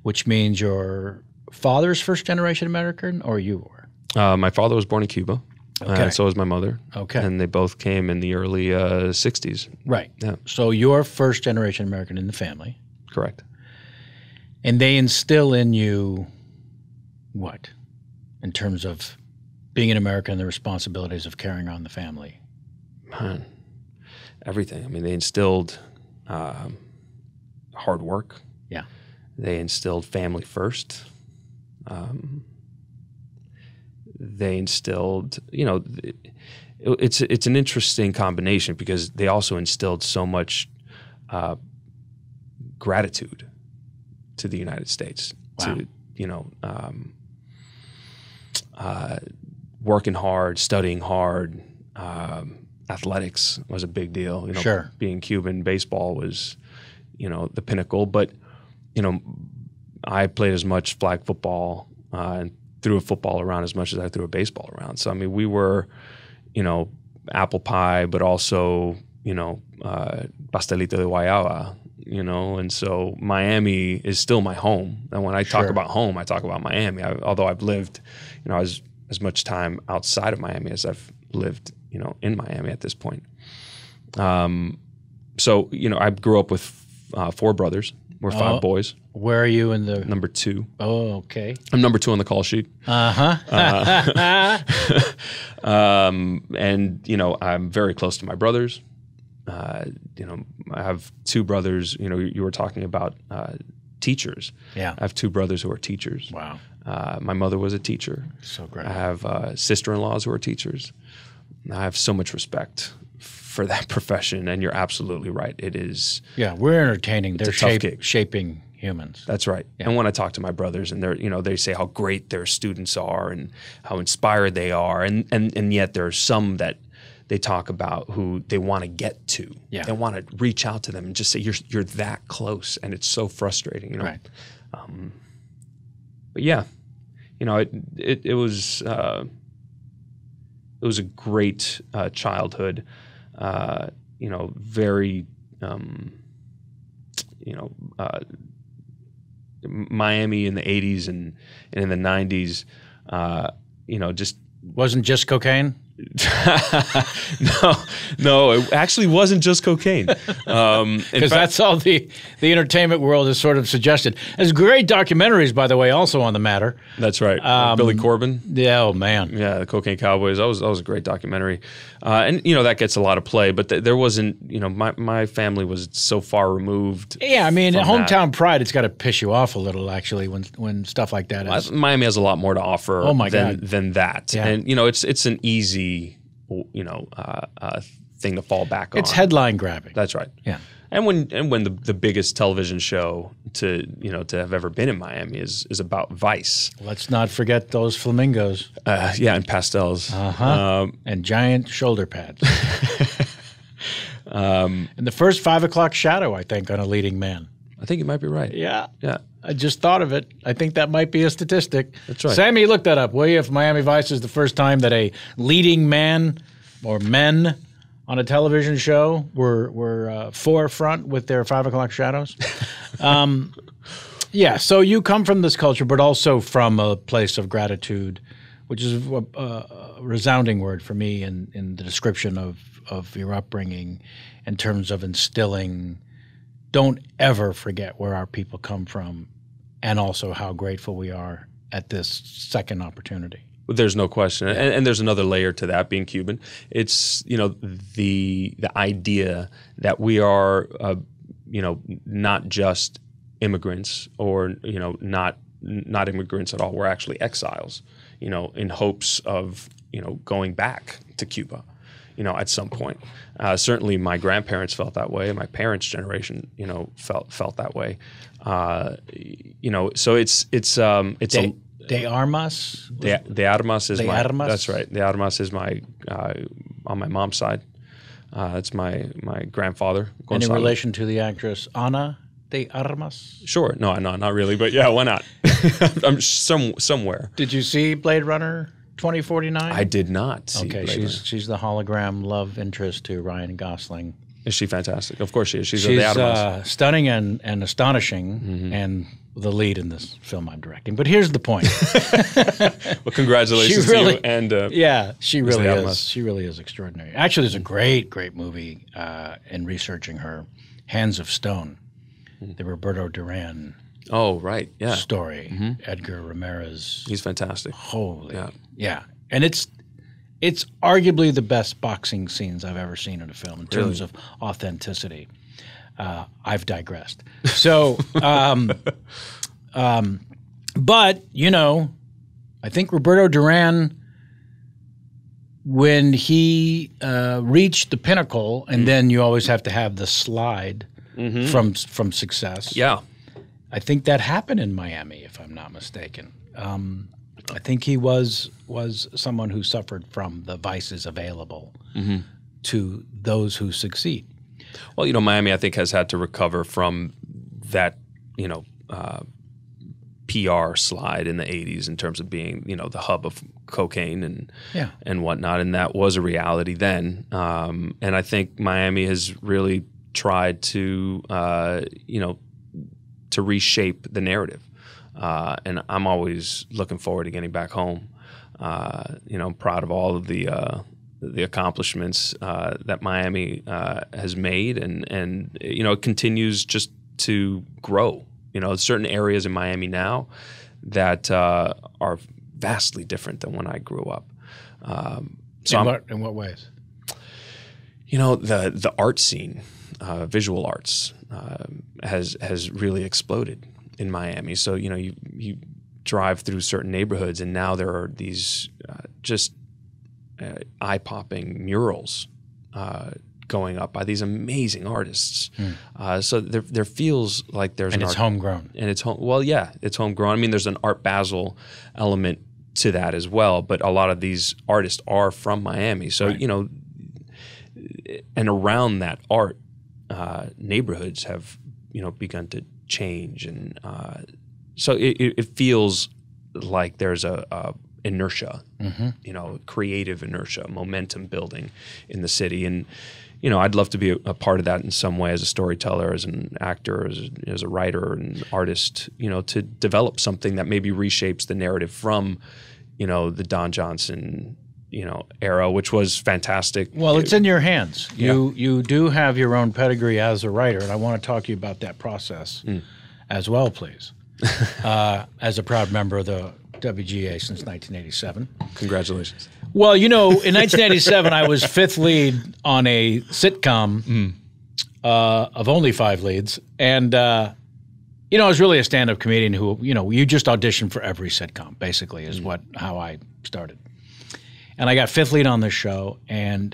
Which means your father's first-generation American, or you were? My father was born in Cuba. Okay. So was my mother. Okay. And they both came in the early 60s. Right. Yeah. So you're first-generation American in the family. Correct. And they instill in you what? In terms of being an American and the responsibilities of carrying on the family? Man, everything. I mean, they instilled hard work. Yeah. They instilled family first. They instilled, it's an interesting combination because they also instilled so much gratitude to the United States. Wow. To working hard, studying hard. Athletics was a big deal. Sure. Being Cuban, baseball was, the pinnacle. But, I played as much flag football and threw a football around as much as I threw a baseball around. So, I mean, we were, apple pie, but also, pastelito de guayaba, and so Miami is still my home. And when I talk Sure. about home, I talk about Miami. Although I've lived, as much time outside of Miami as I've lived, in Miami at this point. So, I grew up with 4 brothers. We're 5 boys. Where are you in the... Number 2. Oh, okay. I'm number 2 on the call sheet. Uh-huh. And, I'm very close to my brothers. I have 2 brothers. You were talking about teachers. Yeah. I have 2 brothers who are teachers. Wow. My mother was a teacher. So great. I have sister-in-laws who are teachers. I have so much respect for that profession, and you're absolutely right. It is. Yeah, we're entertaining. They're a tough gig. shaping humans. That's right. Yeah. And when I talk to my brothers, and they say how great their students are and how inspired they are, and yet there are some that they talk about who they want to get to. Yeah. They want to reach out to them and just say you're that close, and it's so frustrating. Right. But yeah, it was a great childhood. Very Miami in the 80s and in the 90s. Just Wasn't just cocaine? No, it actually wasn't just cocaine. Because that's all the entertainment world has sort of suggested. There's great documentaries, by the way, also on the matter. That's right. Billy Corbin. Yeah, oh man. Yeah, the Cocaine Cowboys. That was a great documentary, and that gets a lot of play. But there wasn't. My family was so far removed. Yeah, I mean, from hometown pride. It's got to piss you off a little, actually, when stuff like that is. Miami has a lot more to offer. Oh my God. Than that. Yeah. And it's an easy, thing to fall back on. It's headline grabbing. That's right. Yeah. And when the biggest television show to have ever been in Miami is about Vice. Let's not forget those flamingos. And pastels. And giant shoulder pads. And the first 5 o'clock shadow, I think, on a leading man. I think you might be right. Yeah. Yeah. I just thought of it. I think that might be a statistic. That's right. Sammy, look that up, will you? If Miami Vice is the first time that a leading man or men on a television show were forefront with their 5 o'clock shadows. Yeah, so you come from this culture, but also from a place of gratitude, which is a resounding word for me in the description of your upbringing in terms of instilling, don't ever forget where our people come from and also how grateful we are at this second opportunity. There's no question. And there's another layer to that, being Cuban. It's, the idea that we are, not just immigrants or, not immigrants at all. We're actually exiles, in hopes of, going back to Cuba, at some point. Certainly my grandparents felt that way. My parents' generation, felt that way. So it's De Armas? De Armas is De my. Armas? That's right. De Armas is my on my mom's side. It's my grandfather. And in Gonzalo. relation to the actress Ana de Armas? Sure. No, not really. But yeah, why not? I'm somewhere. Did you see Blade Runner 2049? I did not see Okay, Blade Runner. she's the hologram love interest to Ryan Gosling. Is she fantastic? Of course she is. She's She's De Armas. stunning and astonishing, and the lead in this film I'm directing. But here's the point. Well, congratulations She really- to you. And Yeah, she really De is. Armas. She really is extraordinary. Actually, there's a great movie in researching her, Hands of Stone. the Roberto Duran Oh, right. Yeah. story. Edgar Ramirez. He's fantastic. Holy. Yeah. And it's arguably the best boxing scenes I've ever seen in a film in terms of authenticity. I've digressed. So, but, you know, I think Roberto Duran, when he reached the pinnacle, and then you always have to have the slide from success. Yeah. I think that happened in Miami, if I'm not mistaken. I think he was someone who suffered from the vices available to those who succeed. Well, you know, Miami, I think, has had to recover from that, you know, PR slide in the 80s in terms of being, you know, the hub of cocaine and whatnot. And that was a reality then. And I think Miami has really tried to, you know, to reshape the narrative. And I'm always looking forward to getting back home. You know, I'm proud of all of the accomplishments that Miami has made, and you know, it continues just to grow. You know, certain areas in Miami now that are vastly different than when I grew up. In what ways? You know, the art scene, visual arts, has really exploded in Miami. So, you know, you drive through certain neighborhoods, and now there are these just eye-popping murals going up by these amazing artists. So there feels like there's and it's homegrown. And it's it's homegrown. I mean, there's an Art Basel element to that as well, but a lot of these artists are from Miami. So, you know, and around that art, neighborhoods have, you know, begun to change, and so it feels like there's a inertia, you know, creative inertia, momentum building in the city. And, you know, I'd love to be a part of that in some way as a storyteller, as an actor, as a writer and artist, you know, to develop something that maybe reshapes the narrative from, you know, the Don Johnson, you know, era, which was fantastic. Well, it's in your hands. You do have your own pedigree as a writer, and I want to talk to you about that process as well, please. As a proud member of the WGA since 1987. Congratulations. Well, you know, in 1987, I was fifth lead on a sitcom of only 5 leads. And, you know, I was really a stand-up comedian who, you know, you just audition for every sitcom, basically, is how I started. And I got fifth lead on this show, and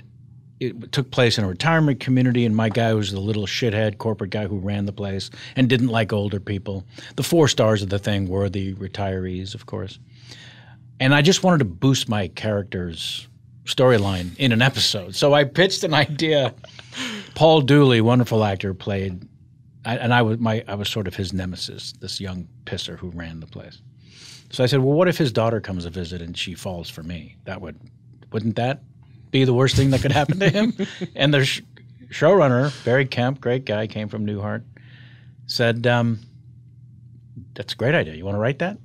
it took place in a retirement community, and my guy was the little shithead corporate guy who ran the place and didn't like older people. The 4 stars of the thing were the retirees, of course. And I just wanted to boost my character's storyline in an episode. So I pitched an idea. Paul Dooley, wonderful actor, played, and I was sort of his nemesis, this young pisser who ran the place. So I said, well, what if his daughter comes to visit and she falls for me? Wouldn't that be the worst thing that could happen to him? And the showrunner, Barry Kemp, great guy, came from Newhart, said, that's a great idea. You want to write that?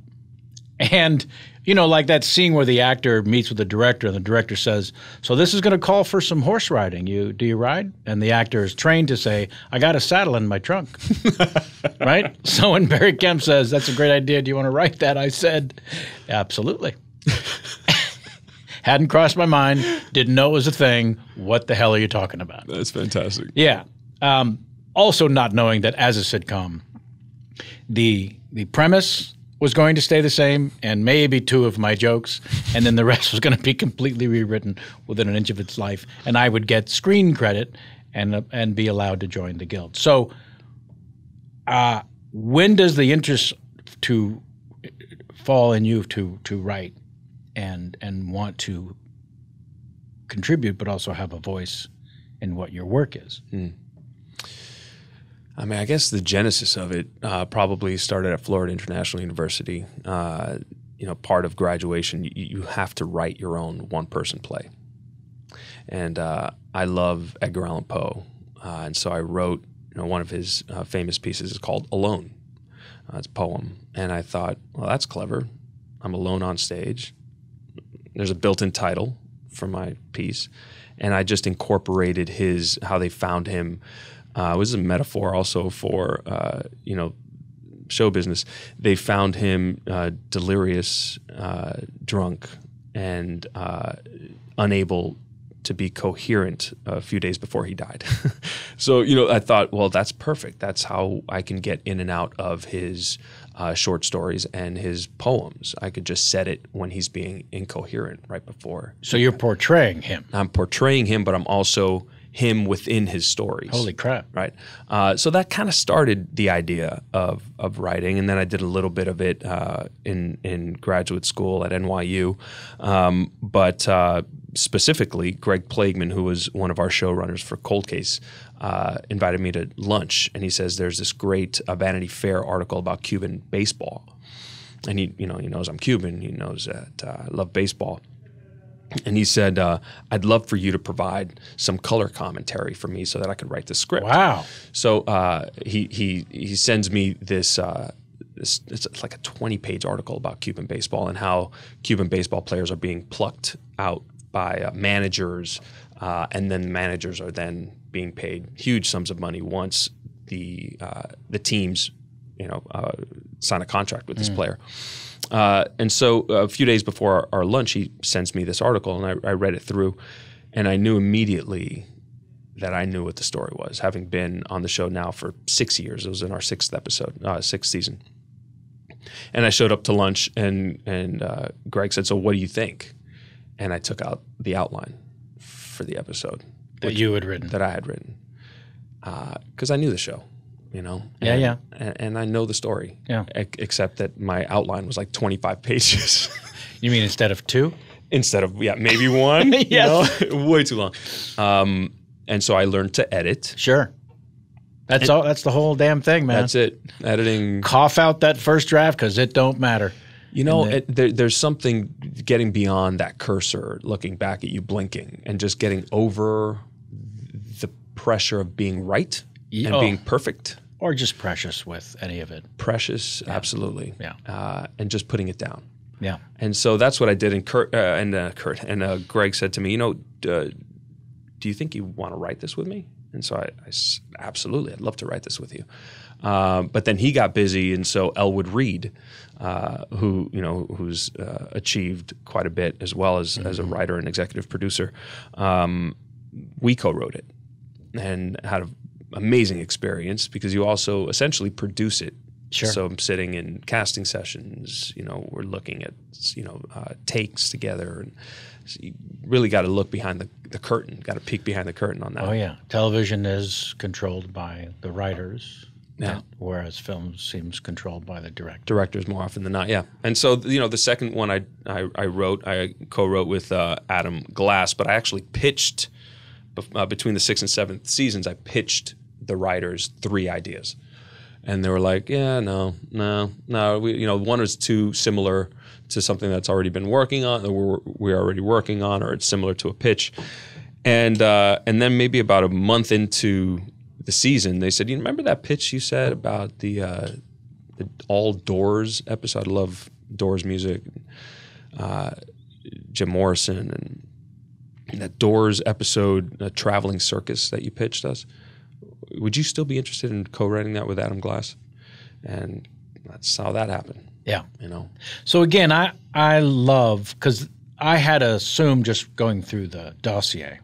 And, you know, like that scene where the actor meets with the director, and the director says, so this is going to call for some horse riding. Do you ride? And the actor is trained to say, I got a saddle in my trunk. Right? So when Barry Kemp says, that's a great idea, do you want to write that? I said, absolutely. Hadn't crossed my mind, didn't know it was a thing. What the hell are you talking about? That's fantastic. Yeah. Also not knowing that as a sitcom, the premise was going to stay the same, and maybe 2 of my jokes, and then the rest was going to be completely rewritten within an inch of its life, and I would get screen credit and be allowed to join the guild. So when does the interest to fall in you to write and want to contribute, but also have a voice in what your work is? I mean, I guess the genesis of it probably started at Florida International University. You know, part of graduation, you have to write your own one-person play. And I love Edgar Allan Poe. And so I wrote, you know, one of his famous pieces is called Alone. It's a poem. And I thought, well, that's clever. I'm alone on stage. There's a built-in title for my piece. And I just incorporated how they found him it was a metaphor also for, show business. They found him delirious, drunk, and unable to be coherent a few days before he died. So, I thought, well, that's perfect. That's how I can get in and out of his short stories and his poems. I could just set it when he's being incoherent right before. So you're portraying him. I'm portraying him, but I'm also him within his stories. Holy crap. Right. So that kind of started the idea of writing. And then I did a little bit of it in graduate school at NYU. But specifically, Greg Plagueman, who was one of our showrunners for Cold Case, invited me to lunch. And he says, there's this great Vanity Fair article about Cuban baseball. And he knows I'm Cuban. He knows that I love baseball. And he said, I'd love for you to provide some color commentary for me so that I could write the script. Wow. So he sends me this, it's like a 20-page article about Cuban baseball and how Cuban baseball players are being plucked out by managers, and then managers are then being paid huge sums of money once the teams, sign a contract with this player. And so a few days before our lunch, he sends me this article, and I read it through, and I knew immediately that I knew what the story was, having been on the show now for 6 years. It was in our sixth season. And I showed up to lunch, and Greg said, so what do you think? And I took out the outline for the episode. That you had written. That I had written. Because I knew the show. And I know the story. Yeah. Except that my outline was like 25 pages. You mean instead of 2? Instead of, maybe 1. Yes. Way too long. And so I learned to edit. Sure. That's all. That's the whole damn thing, man. That's it. Editing. Cough out that first draft because it don't matter. There's something getting beyond that cursor, looking back at you, blinking, and just getting over the pressure of being right and being perfect. Or just precious with any of it. Precious, absolutely. Yeah. And just putting it down. Yeah. And so that's what I did. And Greg said to me, do you think you want to write this with me? And so I said, absolutely, I'd love to write this with you. But then he got busy, and so Elwood Reed, who's achieved quite a bit as well as a writer and executive producer, we co-wrote it and had an amazing experience because you also essentially produce it. Sure. So I'm sitting in casting sessions, we're looking at, takes together, and so you really got to look behind the curtain, got to peek behind the curtain on that. Oh, yeah. Television is controlled by the writers, yeah. Whereas film seems controlled by the director. Directors more often than not, yeah. And so, the second one I co-wrote with Adam Glass, but I actually pitched, between the 6th and 7th seasons, I pitched the writers 3 ideas. And they were like, yeah, no. One was too similar to something that's already been working on, or we're already working on, or it's similar to a pitch. And then maybe about a month into the season, they said, you remember that pitch you said about the all Doors episode? I love Doors music, Jim Morrison, and that Doors episode, Traveling Circus, that you pitched us. Would you still be interested in co-writing that with Adam Glass? And that's how that happened. Yeah. So again, I love, because I had assumed just going through the dossier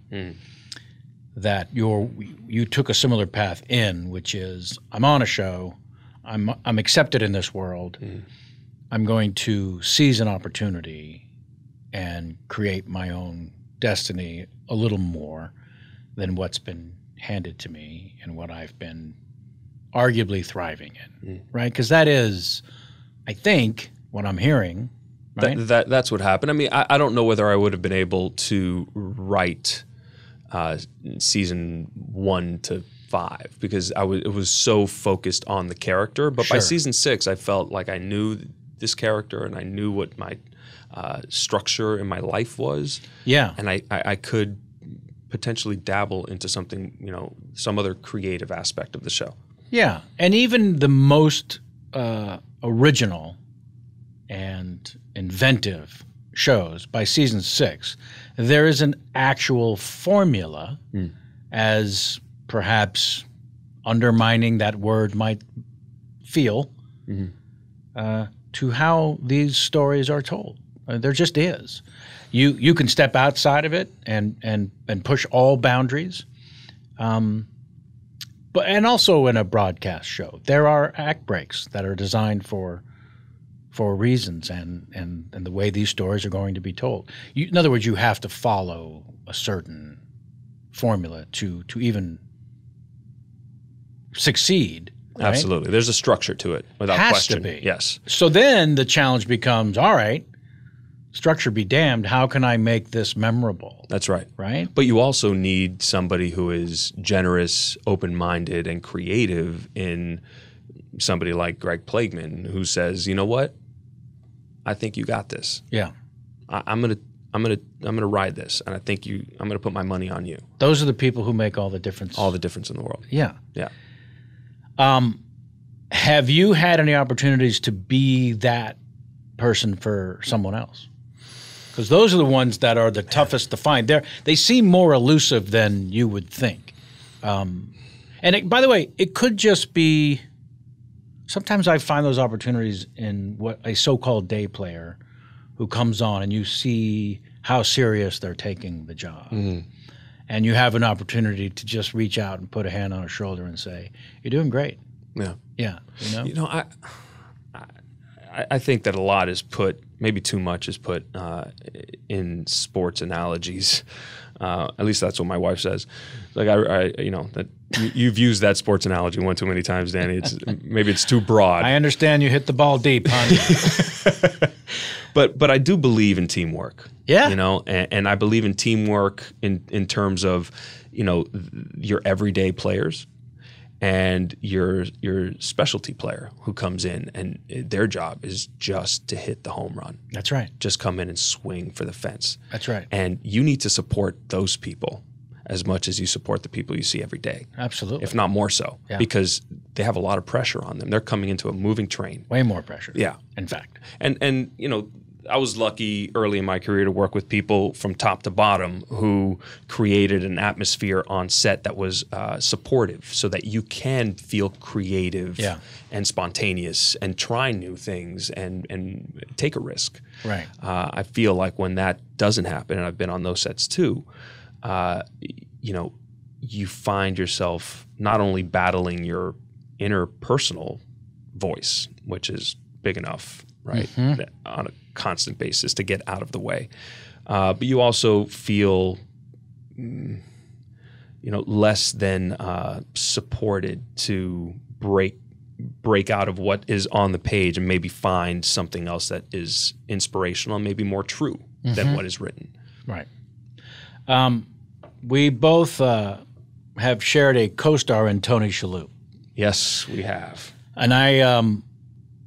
that you took a similar path in, which is I'm on a show, I'm accepted in this world, I'm going to seize an opportunity and create my own destiny a little more than what's been handed to me and what I've been arguably thriving in, right? Because that is, I think, what I'm hearing, right? That's what happened. I mean, I don't know whether I would have been able to write season 1 to 5 because it was so focused on the character. But by season 6, I felt like I knew this character and I knew what my structure in my life was. Yeah. And I could potentially dabble into something, some other creative aspect of the show. Yeah. And even the most original and inventive shows, by season 6, there is an actual formula as perhaps undermining that word might feel, to how these stories are told. There just is. You can step outside of it and push all boundaries. And also in a broadcast show, there are act breaks that are designed for reasons and the way these stories are going to be told. In other words, you have to follow a certain formula to even succeed. Right? Absolutely. There's a structure to it without question. Has to be. Yes. So then the challenge becomes, all right, structure be damned, how can I make this memorable? That's right. Right? But you also need somebody who is generous, open-minded, and creative in somebody like Greg Plagueman, who says, you know what? I think you got this. Yeah. I'm gonna ride this, and I'm gonna put my money on you. Those are the people who make all the difference. All the difference in the world. Yeah. Yeah. Have you had any opportunities to be that person for someone else? Because those are the ones that are the toughest to find. They seem more elusive than you would think. By the way, it could just be. Sometimes I find those opportunities in what a so-called day player who comes on and you see how serious they're taking the job. Mm-hmm. And you have an opportunity to just reach out and put a hand on her shoulder and say, you're doing great. Yeah. Yeah. I think that a lot is put, maybe too much is put in sports analogies. At least that's what my wife says. Like that you've used that sports analogy one too many times, Danny. Maybe it's too broad. I understand you hit the ball deep, hon. But I do believe in teamwork. Yeah. And I believe in teamwork in terms of, your everyday players and your specialty player who comes in and their job is just to hit the home run. That's right. Just come in and swing for the fence. That's right. And you need to support those people as much as you support the people you see every day. Absolutely. If not more so. Yeah. Because they have a lot of pressure on them. They're coming into a moving train. Way more pressure. Yeah. In fact. And I was lucky early in my career to work with people from top to bottom who created an atmosphere on set that was supportive so that you can feel creative and spontaneous and try new things and take a risk. Right. I feel like when that doesn't happen, and I've been on those sets too, you find yourself not only battling your interpersonal voice, which is big enough, right, on a constant basis to get out of the way. But you also feel, less than supported to break out of what is on the page and maybe find something else that is inspirational and maybe more true than what is written. Right. We both have shared a co-star in Tony Shalhoub. Yes, we have. And I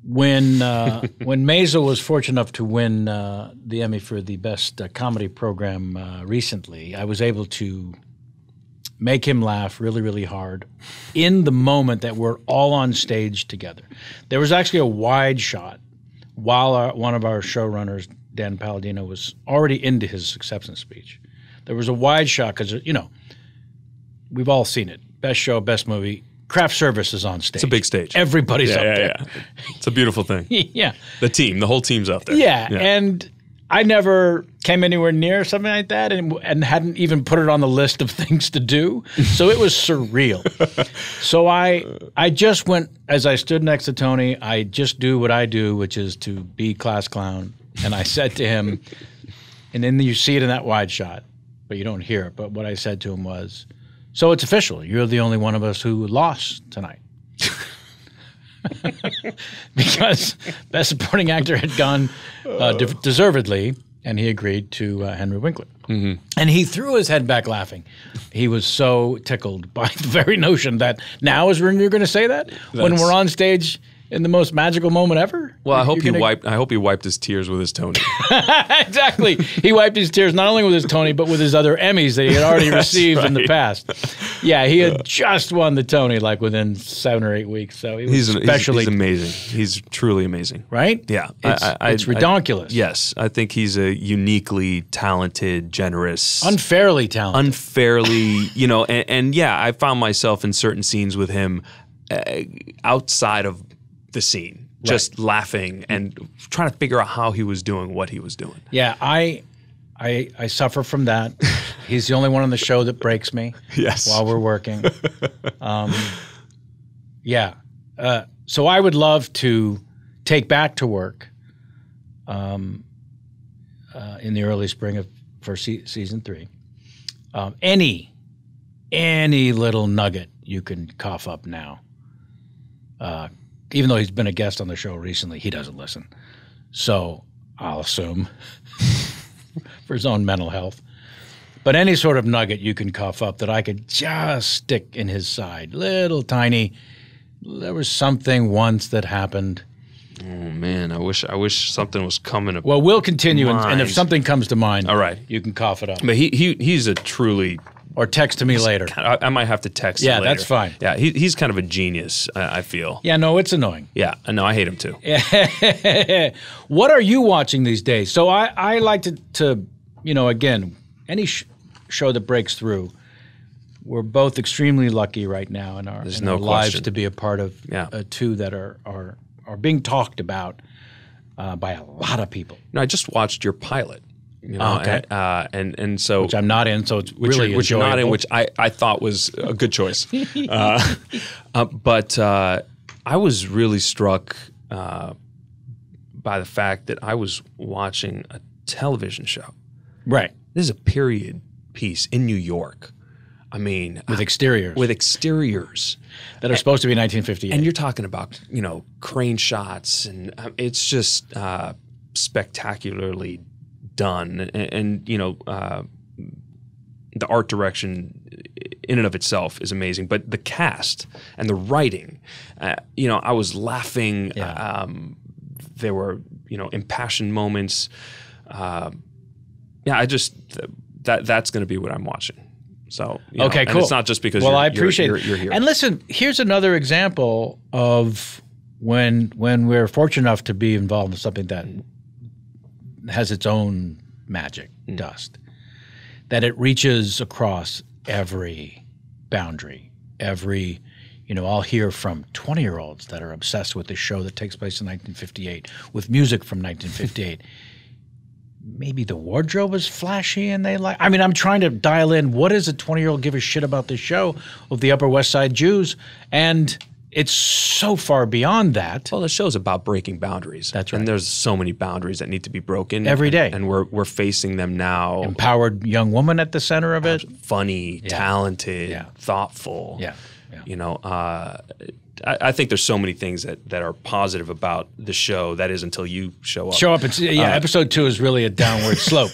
when Meza was fortunate enough to win the Emmy for the best comedy program recently, I was able to make him laugh really, really hard in the moment that we're all on stage together. There was actually a wide shot while one of our showrunners, Dan Palladino, was already into his acceptance speech. There was a wide shot because, we've all seen it. Best show, best movie. Craft service is on stage. It's a big stage. Everybody's up there. Yeah. It's a beautiful thing. Yeah. The whole team's up there. Yeah, and I never came anywhere near something like that and hadn't even put it on the list of things to do. So it was surreal. So I just went, as I stood next to Tony, I just do what I do, which is to be class clown. And I said to him, and then you see it in that wide shot, but you don't hear it. But what I said to him was, so it's official. You're the only one of us who lost tonight. Because Best Supporting Actor had gone deservedly, and he agreed to Henry Winkler. Mm-hmm. And he threw his head back laughing. He was so tickled by the very notion that now is when you're going to say that? When we're on stage, in the most magical moment ever. Well, I hope he wiped his tears with his Tony. Exactly. He wiped his tears not only with his Tony, but with his other Emmys that he had already received in the past. Yeah, he had just won the Tony like within 7 or 8 weeks. So he was he's amazing. He's truly amazing. Right? Yeah. It's ridiculous. Yes. I think he's a uniquely talented, generous. Unfairly talented. Unfairly, and yeah, I found myself in certain scenes with him outside of the scene, just laughing and trying to figure out how he was doing what he was doing. Yeah, I suffer from that. He's the only one on the show that breaks me. Yes. While we're working. So I would love to take back to work in the early spring for season 3. Any little nugget you can cough up now. Even though he's been a guest on the show recently, he doesn't listen. So I'll assume for his own mental health. But any sort of nugget you can cough up that I could just stick in his side, little tiny. There was something once that happened. Oh man, I wish something was coming up. Well, we'll continue, and if something comes to mind, all right, you can cough it up. But he's a truly. Or text to me later. I might have to text him later. Yeah, that's fine. Yeah, he's kind of a genius, I feel. Yeah, no, it's annoying. Yeah, no, I hate him too. What are you watching these days? So I like to again, any show that breaks through, we're both extremely lucky right now in our lives to be a part of two that are being talked about by a lot of people. No, I just watched your pilot. Okay. And so which I'm not in, so it's really which you're not in, which I thought was a good choice. But I was really struck by the fact that I was watching a television show. Right. This is a period piece in New York. I mean, with exteriors that are supposed to be 1958, and you're talking about crane shots, and it's just spectacularly done, and the art direction in and of itself is amazing, but the cast and the writing, I was laughing. Yeah. There were impassioned moments. That's going to be what I'm watching. So okay, cool. And it's not just because I appreciate you're here. And listen, here's another example of when we're fortunate enough to be involved in something that has its own magic dust, that it reaches across every boundary, I'll hear from 20-year-olds that are obsessed with this show that takes place in 1958, with music from 1958. Maybe the wardrobe is flashy and they like. I mean, I'm trying to dial in what does a 20-year-old give a shit about this show of the Upper West Side Jews, and it's so far beyond that. Well, the show's about breaking boundaries. That's right. And there's so many boundaries that need to be broken every day, and we're facing them now. Empowered young woman at the center of it. Funny, talented, thoughtful. Yeah. I think there's so many things that are positive about the show. That is until you show up. Episode 2 is really a downward slope.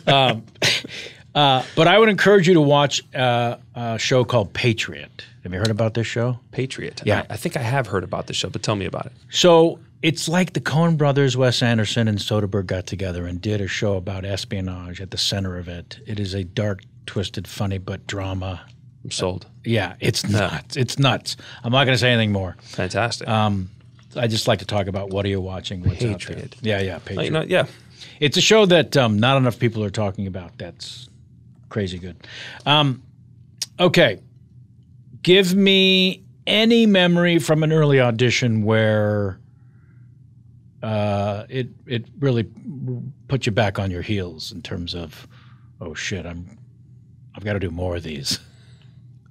But I would encourage you to watch a show called Patriot. Have you heard about this show? Patriot. Yeah. I think I have heard about this show, but tell me about it. So it's like the Coen brothers, Wes Anderson and Soderbergh got together and did a show about espionage at the center of it. It is a dark, twisted, funny, but drama. I'm sold. Yeah, it's nuts. It's nuts. I'm not going to say anything more. Fantastic. I just like to talk about what are you watching, what's Patriot. out there. Yeah, Patriot. Yeah. It's a show that not enough people are talking about. That's crazy good. Okay. Give me any memory from an early audition where it really put you back on your heels in terms of, oh shit, I've got to do more of these.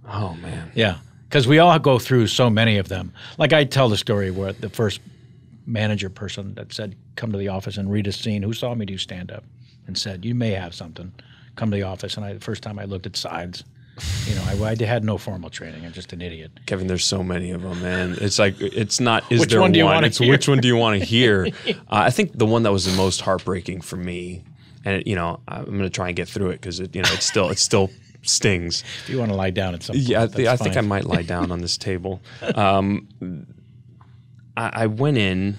Oh man. Yeah, because we all go through so many of them. Like I tell the story where the first manager person that said, come to the office and read a scene, who saw me do stand-up and said, you may have something, come to the office. And the first time I looked at sides, I had no formal training. I'm just an idiot. Kevin, there's so many of them, man. It's like, it's not, which one do you want to hear? Which one do you want to hear? I think the one that was the most heartbreaking for me, and I'm going to try and get through it because it still stings. If you want to lie down at some point, I think I might lie down on this table. I went in.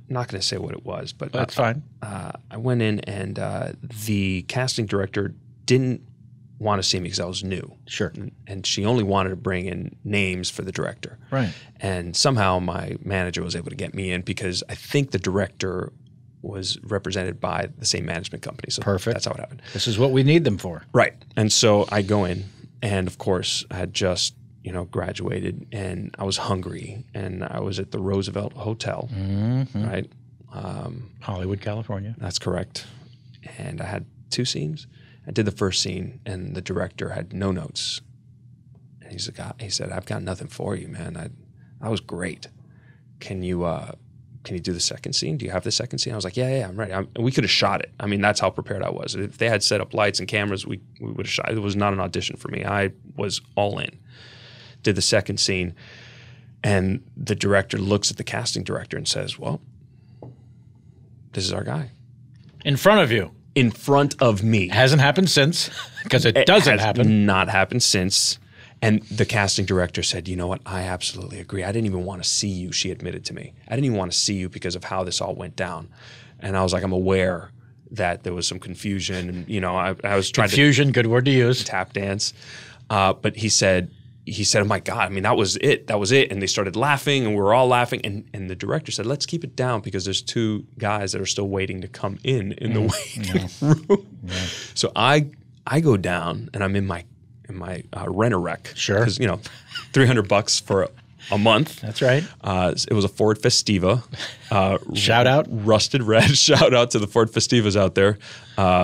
Not going to say what it was, but that's fine. I went in, and the casting director didn't want to see me because I was new. Sure. And she only wanted to bring in names for the director. Right. And somehow my manager was able to get me in because I think the director was represented by the same management company. So perfect. That's how it happened. This is what we need them for. Right. And so I go in, and of course I had just graduated, and I was hungry, and I was at the Roosevelt Hotel, right? Hollywood, California. That's correct. And I had 2 scenes. I did the first scene, and the director had no notes. And he said, "I've got nothing for you, man. That was great. Can you do the second scene? Do you have the second scene?" I was like, yeah, I'm ready. We could have shot it. I mean, that's how prepared I was. If they had set up lights and cameras, we would have shot it. It was not an audition for me. I was all in. Did the second scene, and the director looks at the casting director and says, "Well, this is our guy." In front of you. In front of me. Hasn't happened since, because it doesn't happen. Not happened since. And the casting director said, "You know what? I absolutely agree. I didn't even want to see you," she admitted to me. "I didn't even want to see you because of how this all went down." And I was like, I'm aware that there was some confusion. And, I was trying Confusion, good word to use. Tap dance. But he said, "Oh my God, I mean, that was it. That was it." And they started laughing, and we were all laughing. And the director said, "Let's keep it down because there's 2 guys that are still waiting to come in the waiting room." Yeah. So I go down, and I'm in my Rent-A-Wreck. Sure. Because, $300 for a month. That's right. It was a Ford Festiva. Shout out. Rusted red. Shout out to the Ford Festivas out there.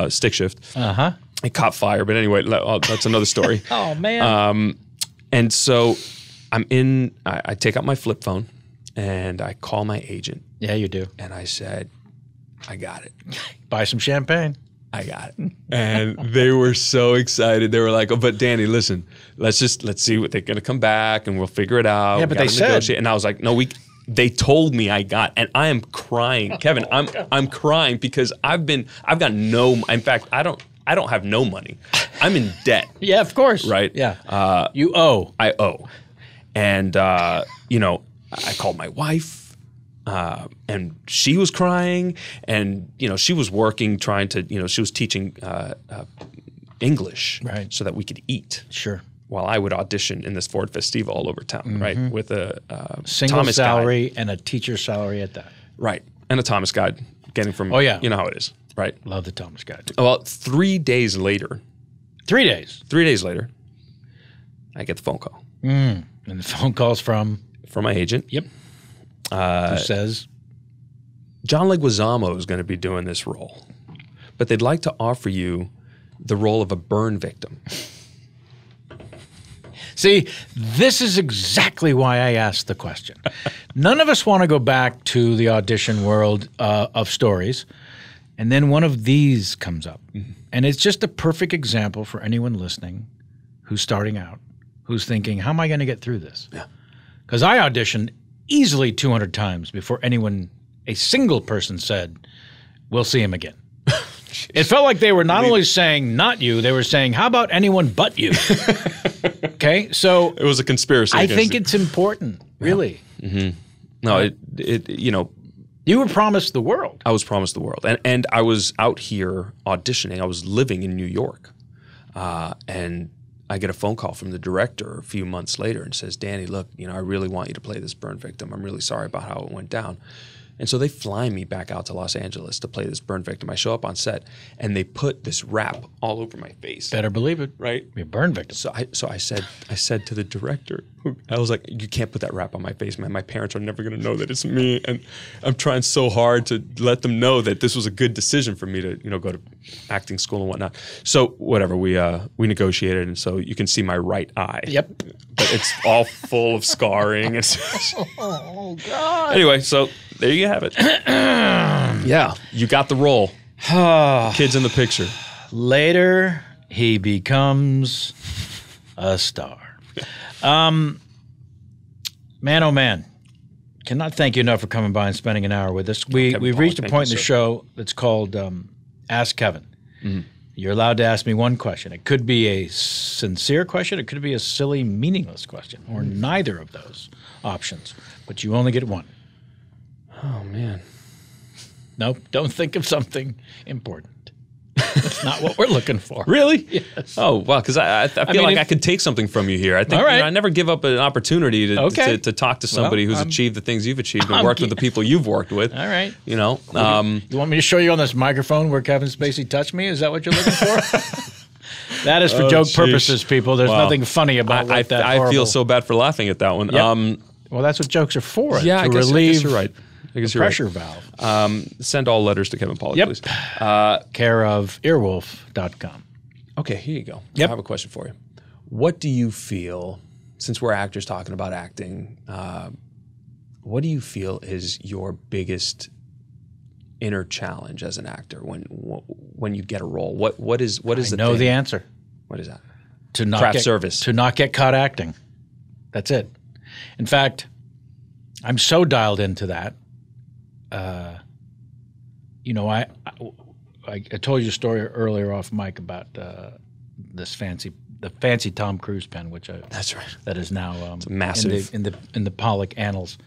Stick shift. Uh-huh. It caught fire. But anyway, that's another story. Oh, man. And so I take out my flip phone, and I call my agent. Yeah, you do. And I said, "I got it. Buy some champagne." I got it. And they were so excited. They were like, "Oh, but Danny, listen, let's see what they're going to come back, and we'll figure it out." Yeah, but they said. And I was like, "No, they told me I got," and I am crying. Kevin, I'm crying because in fact, I don't have no money. I'm in debt. Yeah, of course. Right? Yeah. You owe. I owe. And, I called my wife, and she was crying, and, she was working, trying to, she was teaching English so that we could eat. Sure. While I would audition in this Ford Festiva all over town, right? With a single Thomas salary guide. and a teacher salary at that. Right. And a Thomas guide getting from, you know how it is, right? Love the Thomas guide. Well, 3 days later. 3 days? 3 days later, I get the phone call. And the phone call's from? From my agent. Yep. Who says? John Leguizamo is going to be doing this role, but they'd like to offer you the role of a burn victim. See, this is exactly why I asked the question. None of us want to go back to the audition world of stories, and then one of these comes up. Mm-hmm. And it's just a perfect example for anyone listening who's starting out, who's thinking, how am I going to get through this? Yeah. Because I auditioned easily 200 times before a single person said, we'll see him again. It felt like they were not only saying not you, they were saying, how about anyone but you? Okay, so it was a conspiracy. I think it's important, really. Yeah. Mm-hmm. No, you were promised the world. I was promised the world, and I was out here auditioning. I was living in New York, and I get a phone call from the director a few months later and says, "Danny, look, I really want you to play this burn victim. I'm really sorry about how it went down." And so they fly me back out to Los Angeles to play this burn victim. I show up on set, and they put this wrap all over my face. Better believe it, right? You're a burn victim. So I said to the director, I was like, "You can't put that wrap on my face, man. My parents are never going to know that it's me, and I'm trying so hard to let them know that this was a good decision for me to, go to acting school and whatnot." So whatever, we negotiated, and so you can see my right eye. Yep. But it's all full of scarring. Oh God. Anyway, so there you have it. Yeah, you got the role. Kids in the picture. Later, he becomes a star. Man, oh man. Cannot thank you enough for coming by and spending an hour with us. We've reached a point in the show that's called Ask Kevin. Mm-hmm. You're allowed to ask me one question. It could be a sincere question. It could be a silly, meaningless question, or neither of those options. But you only get one. Oh, man. Nope, don't think of something important. That's not what we're looking for. Really? Yes. Oh, wow, because I feel like I could take something from you here. I think All right. I never give up an opportunity to talk to somebody who's I'm- achieved the things you've achieved and worked with the people you've worked with. All right. You know? You want me to show you on this microphone where Kevin Spacey touched me? Is that what you're looking for? That is for joke purposes, people. There's nothing funny about I that. I feel so bad for laughing at that one. Yep. Well, that's what jokes are for. Yeah, to I guess relieve you're right. I guess the you're pressure right. valve. Send all letters to Kevin Pollak, Yep. please. Care of earwolf.com. Okay, here you go. Yep. I have a question for you. What do you feel, since we're actors talking about acting, what do you feel is your biggest inner challenge as an actor when you get a role? What is the I know thing? the answer. What is that? To not Craft get, service. To not get caught acting. That's it. In fact, I'm so dialed into that. You know, I told you a story earlier off mic about the fancy Tom Cruise pen, which That's right. that is now massive in the Pollak annals.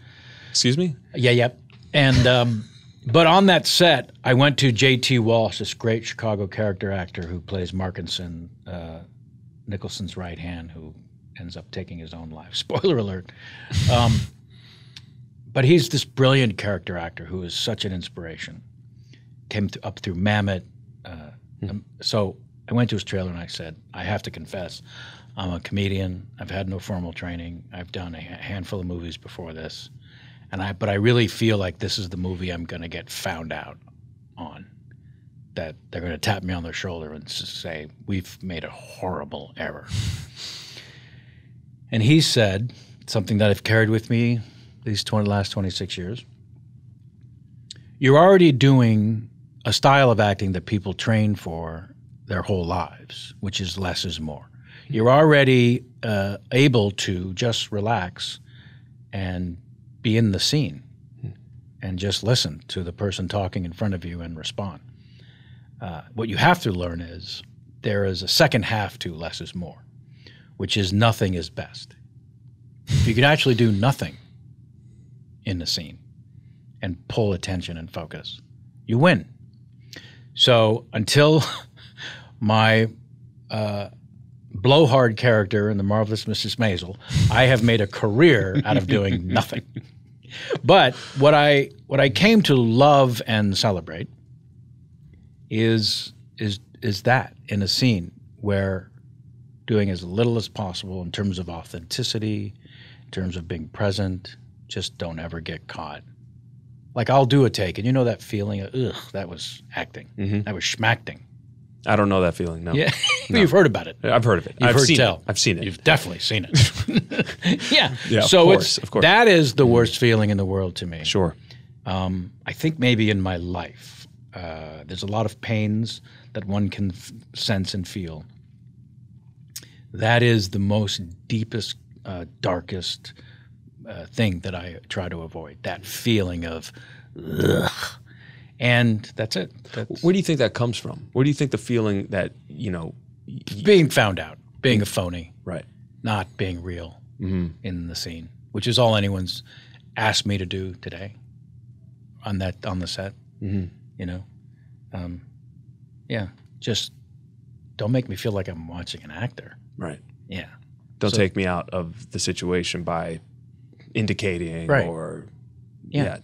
Excuse me? Yeah. And but on that set, I went to J.T. Walsh, this great Chicago character actor who plays Markinson, Nicholson's right hand, who ends up taking his own life. Spoiler alert. But he's this brilliant character actor who is such an inspiration. Came up through Mammoth. So I went to his trailer and I said, I have to confess, I'm a comedian. I've had no formal training. I've done a handful of movies before this. But I really feel like this is the movie I'm going to get found out on. That they're going to tap me on the shoulder and say, we've made a horrible error. And he said something that I've carried with me these last 26 years. You're already doing a style of acting that people train for their whole lives, which is less is more. You're already able to just relax and be in the scene and just listen to the person talking in front of you and respond. What you have to learn is there is a second half to less is more, which is nothing is best. If you can actually do nothing in the scene and pull attention and focus, you win. So until my blowhard character in The Marvelous Mrs. Maisel, I have made a career out of doing nothing. But what I came to love and celebrate is that in a scene where doing as little as possible in terms of authenticity, in terms of being present, just don't ever get caught. Like I'll do a take, and you know that feeling of, ugh, that was acting. Mm-hmm. That was schmacting. I don't know that feeling, no. Yeah, No. You've heard about it. I've heard of it. You've heard tell. It. I've seen it. You've definitely seen it. Yeah. So of course. That is the worst feeling in the world to me. Sure. I think maybe in my life, there's a lot of pains that one can sense and feel. That is the most deepest, darkest thing that I try to avoid, that feeling of ugh. And that's it. Where do you think that comes from? Where do you think the feeling that, being found out, being a phony, right, not being real in the scene, which is all anyone's asked me to do today on the set, yeah, just don't make me feel like I'm watching an actor. Right. Yeah. Don't take me out of the situation by indicating or yeah.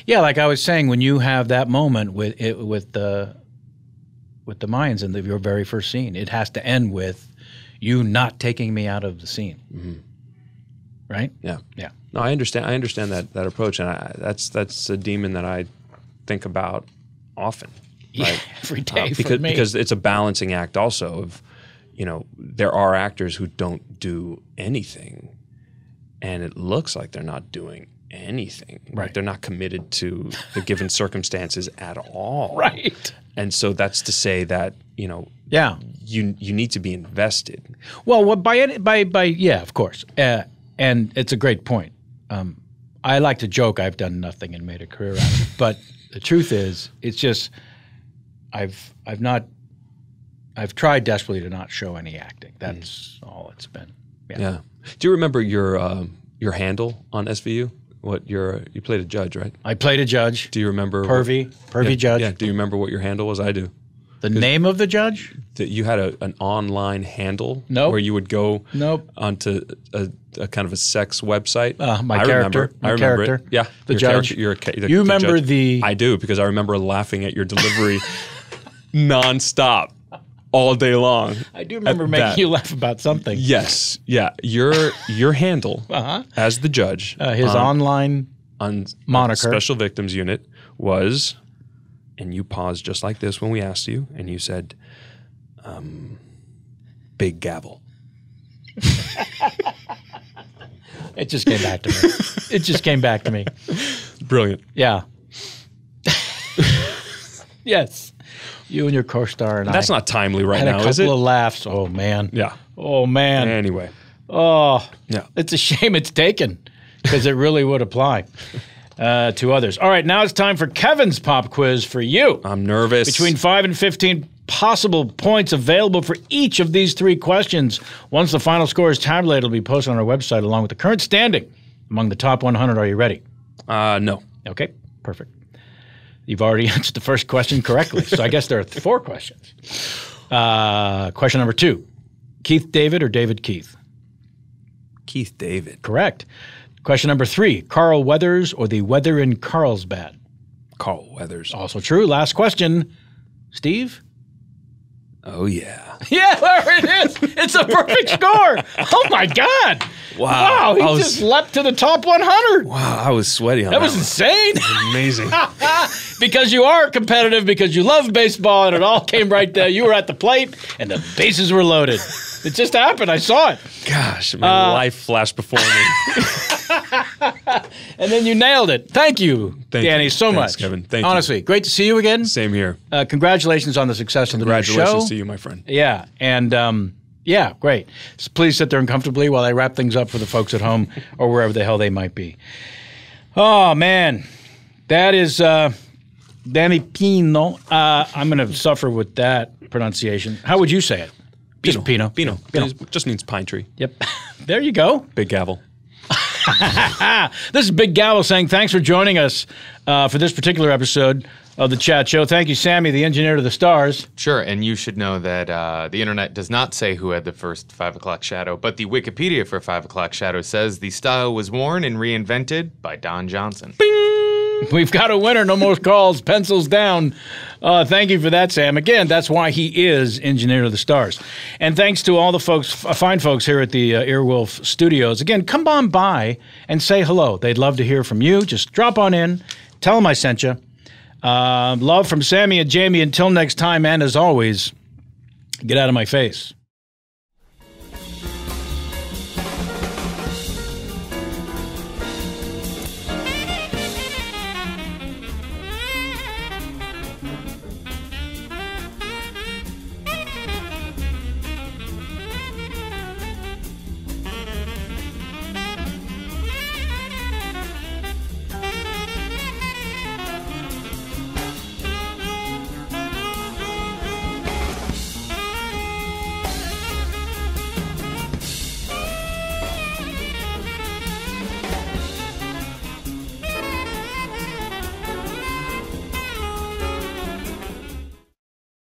Yeah, like I was saying, when you have that moment with the Mayans in your very first scene, it has to end with you not taking me out of the scene, right? Yeah, yeah. No, I understand. I understand that approach, and that's a demon that I think about often. Right? Yeah, every day for me. Because it's a balancing act also of, there are actors who don't do anything, and it looks like they're not doing anything. Right. Like they're not committed to the given circumstances at all. Right. And so that's to say that, yeah, you need to be invested. Well, by yeah, of course. And it's a great point. I like to joke I've done nothing and made a career out of it. But the truth is, it's just I've not I've tried desperately to not show any acting. That's all it's been. Yeah. Do you remember your handle on SVU? You played a judge, right? I played a judge. Do you remember Pervy judge? Yeah. Do you remember what your handle was? I do. The name of the judge? That you had an online handle where you would go onto a kind of a sex website. My character. I remember it. Yeah. The judge. You remember judge. I do, because I remember laughing at your delivery nonstop all day long. I do remember making you laugh about something. Yes. Yeah. Your handle as the judge. His online moniker. Special Victims Unit was... And you paused just like this when we asked you, and you said, big gavel. It just came back to me. It just came back to me. Brilliant. Yeah. Yes. You and your co-star and That's not timely right now, is it? Had a couple of laughs. Oh, man. Yeah. Oh, man. Anyway. Oh. Yeah. It's a shame it's taken, because it really would apply. To others. All right, now it's time for Kevin's pop quiz for you. I'm nervous. Between 5 and 15 possible points available for each of these 3 questions. Once the final score is tabulated, it'll be posted on our website along with the current standing among the top 100. Are you ready? No. Okay, perfect. You've already answered the first question correctly, so I guess there are 4 questions. Question number 2. Keith David or David Keith? Keith David. Correct. Question number 3, Carl Weathers or the weather in Carlsbad? Carl Weathers. Also true. Last question, Steve? Oh, yeah. Yeah, there it is. It's a perfect score. Oh, my God. Wow. He just leapt to the top 100. Wow, I was sweaty on that. That was insane. Amazing. Because you are competitive, because you love baseball, and it all came right there. You were at the plate, and the bases were loaded. It just happened. I saw it. Gosh, my life flashed before me. And then you nailed it. Thank you, Danny, so much. Kevin. Thank you. Honestly, great to see you again. Same here. Congratulations on the success of the new show. Congratulations to you, my friend. Yeah, and yeah, great. So please sit there uncomfortably while I wrap things up for the folks at home or wherever the hell they might be. Oh, man. That is Danny Pino. I'm going to suffer with that pronunciation. How would you say it? Pino. Just Pino. Pino. It just means pine tree. Yep. There you go. Big gavel. This is Big Gavel saying thanks for joining us for this particular episode of the Chat Show. Thank you, Sammy, the engineer to the stars. Sure, and you should know that the internet does not say who had the first 5 o'clock shadow, but the Wikipedia for 5 o'clock shadow says the style was worn and reinvented by Don Johnson. Bing! We've got a winner. No more calls. Pencils down. Thank you for that, Sam. Again, that's why he is engineer to the stars. And thanks to all the folks, fine folks here at the Earwolf Studios. Again, come on by and say hello. They'd love to hear from you. Just drop on in. Tell them I sent you. Love from Sammy and Jamie. Until next time, and as always, get out of my face.